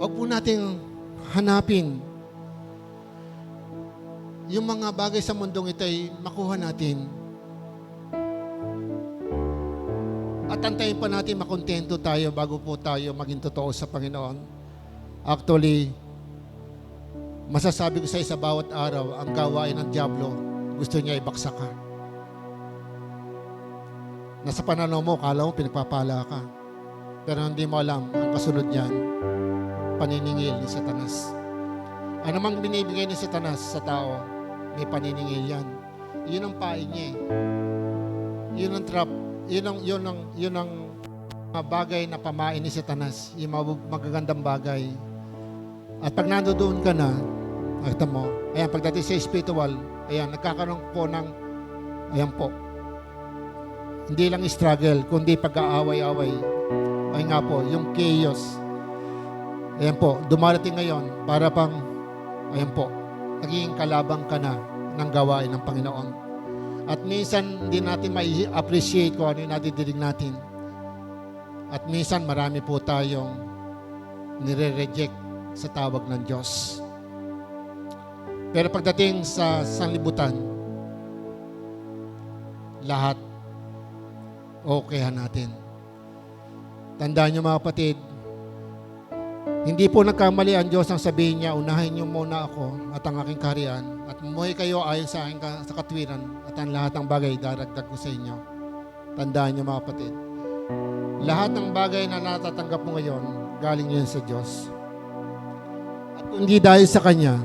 Huwag po nating hanapin yung mga bagay sa mundong ito ay makuha natin. At antayin pa natin makontento tayo bago po tayo maging totoo sa Panginoon. Actually, masasabi ko sa bawat araw, ang gawain ng dyablo, gusto niya ibaksak ka. Nasa pananaw mo, kala mo pinagpapala ka. Pero hindi mo alam, ang kasunod niyan, paniningil ni Satanas. Ano mang binibigay ni Satanas sa tao, may paniningil yan. Yun ang pain niya eh. Yun ang trap. Yun ang mga bagay na pamain ni Satanas. Yung magagandang bagay. At pag nandoon ka na, nakita mo, ayan, pagdating sa spiritual, ayan, nagkakaroon po ng, ayan po, hindi lang struggle, kundi pag-aaway-away. Ay nga po, yung chaos. Ayan po, dumarating ngayon para pang, ayan po, naging kalabang ka na ng gawain ng Panginoon. At minsan, hindi natin ma-appreciate kung ano yung nadidinig natin. At minsan, marami po tayong nire-reject sa tawag ng Diyos. Pero pagdating sa sanlibutan, lahat okayan natin. Tandaan niyo mga kapatid, hindi po nagkamali ang Diyos ang sabihin niya, unahin niyo muna ako at ang aking kaharian at mamuhay kayo ayon sa aking sa katwiran at ang lahat ng bagay daragdag ko sa inyo. Tandaan niyo mga kapatid, lahat ng bagay na natatanggap mo ngayon, galing yan sa Diyos. At kung hindi dahil sa Kanya,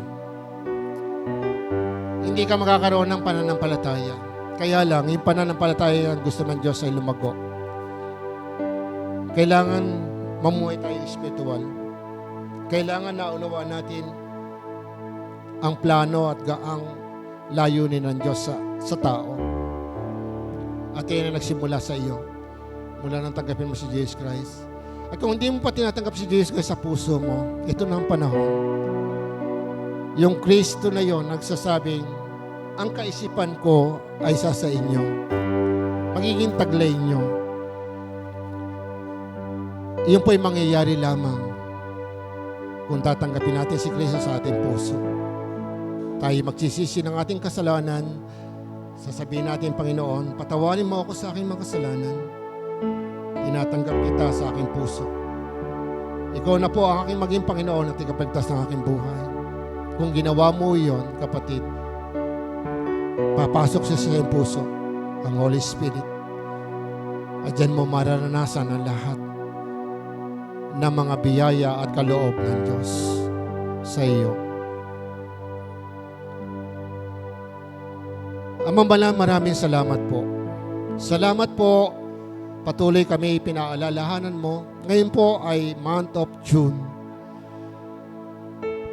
hindi ka makakaroon ng pananampalataya. Kaya lang, yung pananampalataya gusto ng Diyos ay lumago. Kailangan mamuhay tayo spiritual. Kailangan naunawaan natin ang plano at ang layunin ng Diyos sa tao. At yan ang nagsimula sa iyo. Mula nang tanggapin mo si Jesus Christ. At kung hindi mo pa tinatanggap si Jesus Christ sa puso mo, ito na ang panahon. Yung Kristo na yon nagsasabing, ang kaisipan ko ay sa inyo. Magiging taglay nyo. Iyon po ay mangyayari lamang kung tatanggapin natin si Kristo sa ating puso. Tayo magsisisi ng ating kasalanan, sasabihin natin, Panginoon, patawarin mo ako sa aking mga kasalanan. Tinatanggap kita sa aking puso. Ikaw na po ang aking maging Panginoon at ikapagtas ng aking buhay. Kung ginawa mo iyon, kapatid, papasok sa iyong puso ang Holy Spirit. At dyan mo mararanasan ang lahat ng mga biyaya at kaloob ng Diyos sa iyo. Amang Banal, maraming salamat po. Salamat po. Patuloy kami pinaalalahanan mo. Ngayon po ay month of June.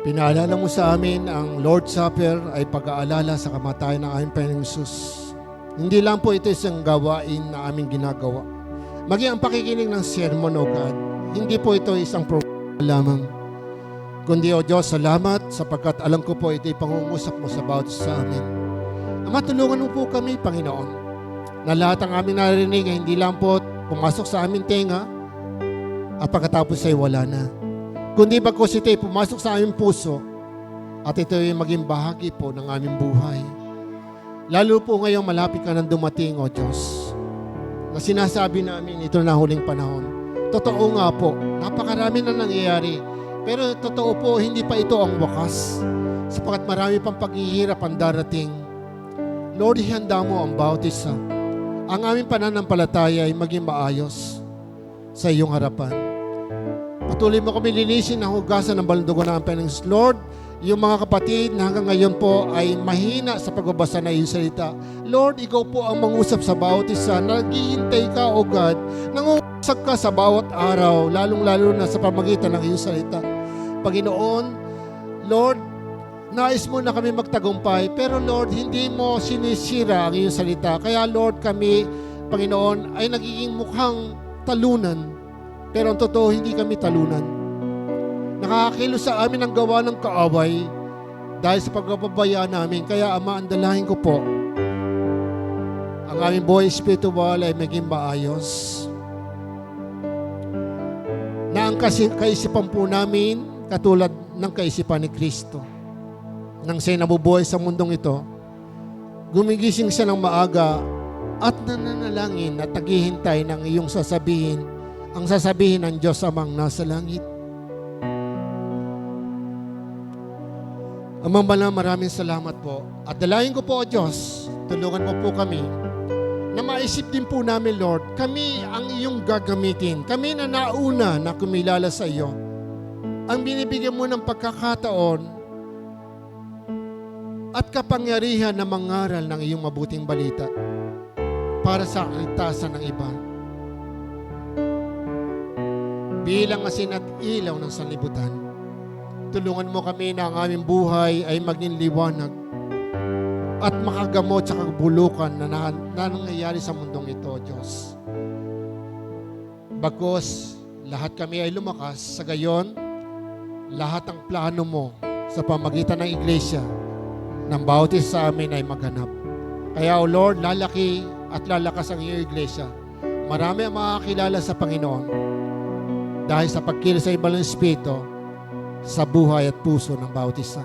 Pinaalala mo sa amin ang Lord's Supper ay pag-aalala sa kamatayan ng aming Panginoong Hesus. Hindi lang po ito isang gawain na aming ginagawa. Maging ang pakikinig ng sermon, O God, hindi po ito isang program lamang. Kundi, O Diyos, salamat sapagkat alam ko po ito ipangungusap mo sa bawat sa amin. Ama, tulungan mo po kami, Panginoon, na lahat ng aming narinig ay hindi lang po pumasok sa aming tenga at pagkatapos ay wala na. Kundi bagkus ito ay pumasok sa aming puso at ito ay maging bahagi po ng aming buhay. Lalo po ngayong malapit ka nang dumating, O Diyos, na sinasabi namin ito na huling panahon. Totoo nga po, napakarami na nangyayari. Pero totoo po, hindi pa ito ang wakas. Sapagkat marami pang paghihirap ang darating. Lord, ihanda mo ang bawat isa. Ang aming pananampalataya ay maging maayos sa iyong harapan. Patuloy mo kami linisin ang hugasan ng baldugo ng Panginoon. Lord, yung mga kapatid na hanggang ngayon po ay mahina sa pagbabasa ng iyong salita. Lord, ikaw po ang mangusap sa bawat isa. Naghihintay ka, O God. Nangungusap ka sa bawat araw, lalong-lalo na sa pamagitan ng iyong salita. Panginoon, Lord, nais mo na kami magtagumpay, pero Lord, hindi mo sinisira ang iyong salita. Kaya Lord, kami, Panginoon, ay nagiging mukhang talunan. Pero ang totoo, hindi kami talunan. Nakakakilos sa amin ang gawa ng kaaway dahil sa pagpapabaya namin. Kaya Ama, andalahin ko po, ang aming buhay spiritual ay maging maayos. Na ang kaisipan po namin, katulad ng kaisipan ni Kristo. Nang siya'y nabubuhay sa mundong ito, gumigising siya ng maaga at nananalangin at naghihintay ng iyong sasabihin, ang sasabihin ng Diyos Amang nasa langit. Amang Banal, maraming salamat po. At dalayan ko po, O Diyos, tulungan mo po kami na maisip din po namin, Lord, kami ang iyong gagamitin. Kami na nauna na kumilala sa iyo. Ang binibigyan mo ng pagkakataon at kapangyarihan na mangaral ng iyong mabuting balita para sa kaligtasan ng iba. Bilang asin at ilaw ng sanlibutan, tulungan mo kami na ang aming buhay ay maging liwanag at makagamot sa kabulukan na nangyayari sa mundong ito, Diyos. Bagkus, lahat kami ay lumakas, sa gayon, lahat ng plano mo sa pamagitan ng iglesia ng bawat isa sa amin ay maganap. Kaya, O Lord, lalaki at lalakas ang iyong iglesia. Marami ang makakilala sa Panginoon dahil sa pagkilos sa iba ng Espiritu sa buhay at puso ng bawat isa.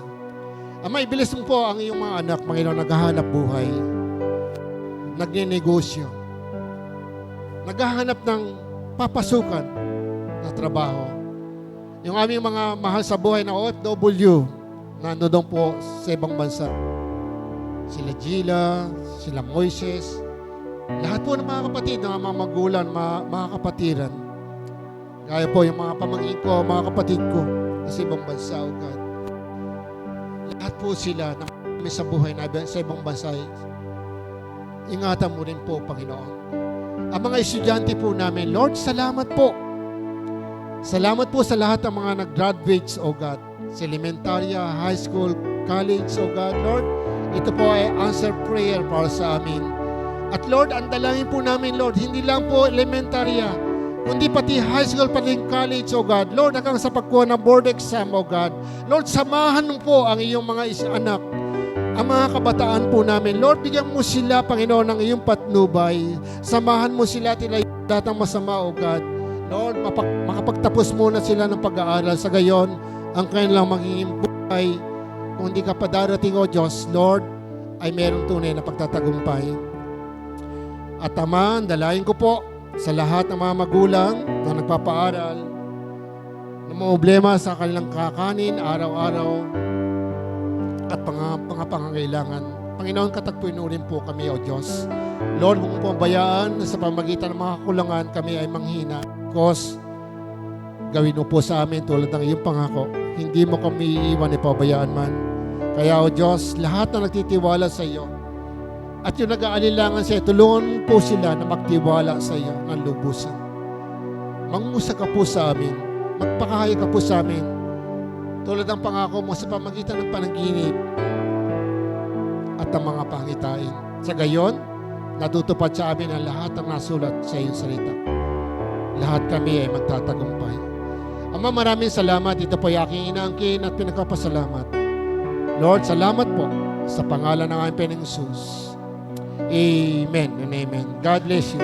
Ama, ibilis mo po ang iyong mga anak, Panginoon, naghahanap buhay, nagninegosyo, naghahanap ng papasukan na trabaho. Yung aming mga mahal sa buhay na OFW, na doon po sa ibang bansa. Sila Gila, sila Moises, lahat po ng mga kapatid, ng mga magulang, mga kapatiran. Gaya po yung mga pamangkin ko, mga kapatid ko, sa ibang bansa, O God. Lahat po sila na may sa buhay na sa ibang bansa, ingatan mo rin po, Panginoon. Ang mga estudyante po namin, Lord, salamat po. Salamat po sa lahat ng mga nag-graduates, O God. Sa elementarya, high school, college, O God, Lord. Ito po ay answer prayer para sa amin. At Lord, ang dalangin po namin, Lord, hindi lang po elementarya, kundi pati high school, pati college, O God. Lord, hanggang sa pagkuha ng board exam, O God. Lord, samahan mo po ang iyong mga anak, ang mga kabataan po namin. Lord, bigyan mo sila, Panginoon, ng iyong patnubay. Samahan mo sila, tila lahat ng masama, O God. Lord, makapagtapos muna sila ng pag-aaral. Sa gayon, ang kanilang magiging buhay, kung hindi ka pa darating, O Diyos, Lord, ay merong tunay na pagtatagumpay. At Ama, dalayan ko po sa lahat ng mga magulang na nagpapaaral, na mga problema sa kanilang kakanin araw-araw at mga pangangailangan. Panginoon, katagpuin rin po kami, O Diyos. Lord, kung po bayaan na sa pamagitan ng mga kakulangan kami ay manghina, because gawin mo po sa amin tulad ng iyong pangako. Hindi mo kami iiwan, ipabayaan man. Kaya, O Diyos, lahat na nagtitiwala sa iyo at yung nag-aalilangan sa iyo, tulungan po sila na magtiwala sa iyo ng lubusan. Mangmusa ka po sa amin. Magpakahaya ka po sa amin. Tulad ng pangako mo sa pamagitan ng panaginip at ang mga pangitain. Sa gayon, natutupad sa amin ang lahat ng nasulat sa iyong salita. Lahat kami ay magtatagumpay. Ama, maraming salamat. Ito po ay aking inaangkin at pinagpapasalamat. Lord, salamat po sa pangalan ng aming Panginoong Jesus. Amen and amen. God bless you.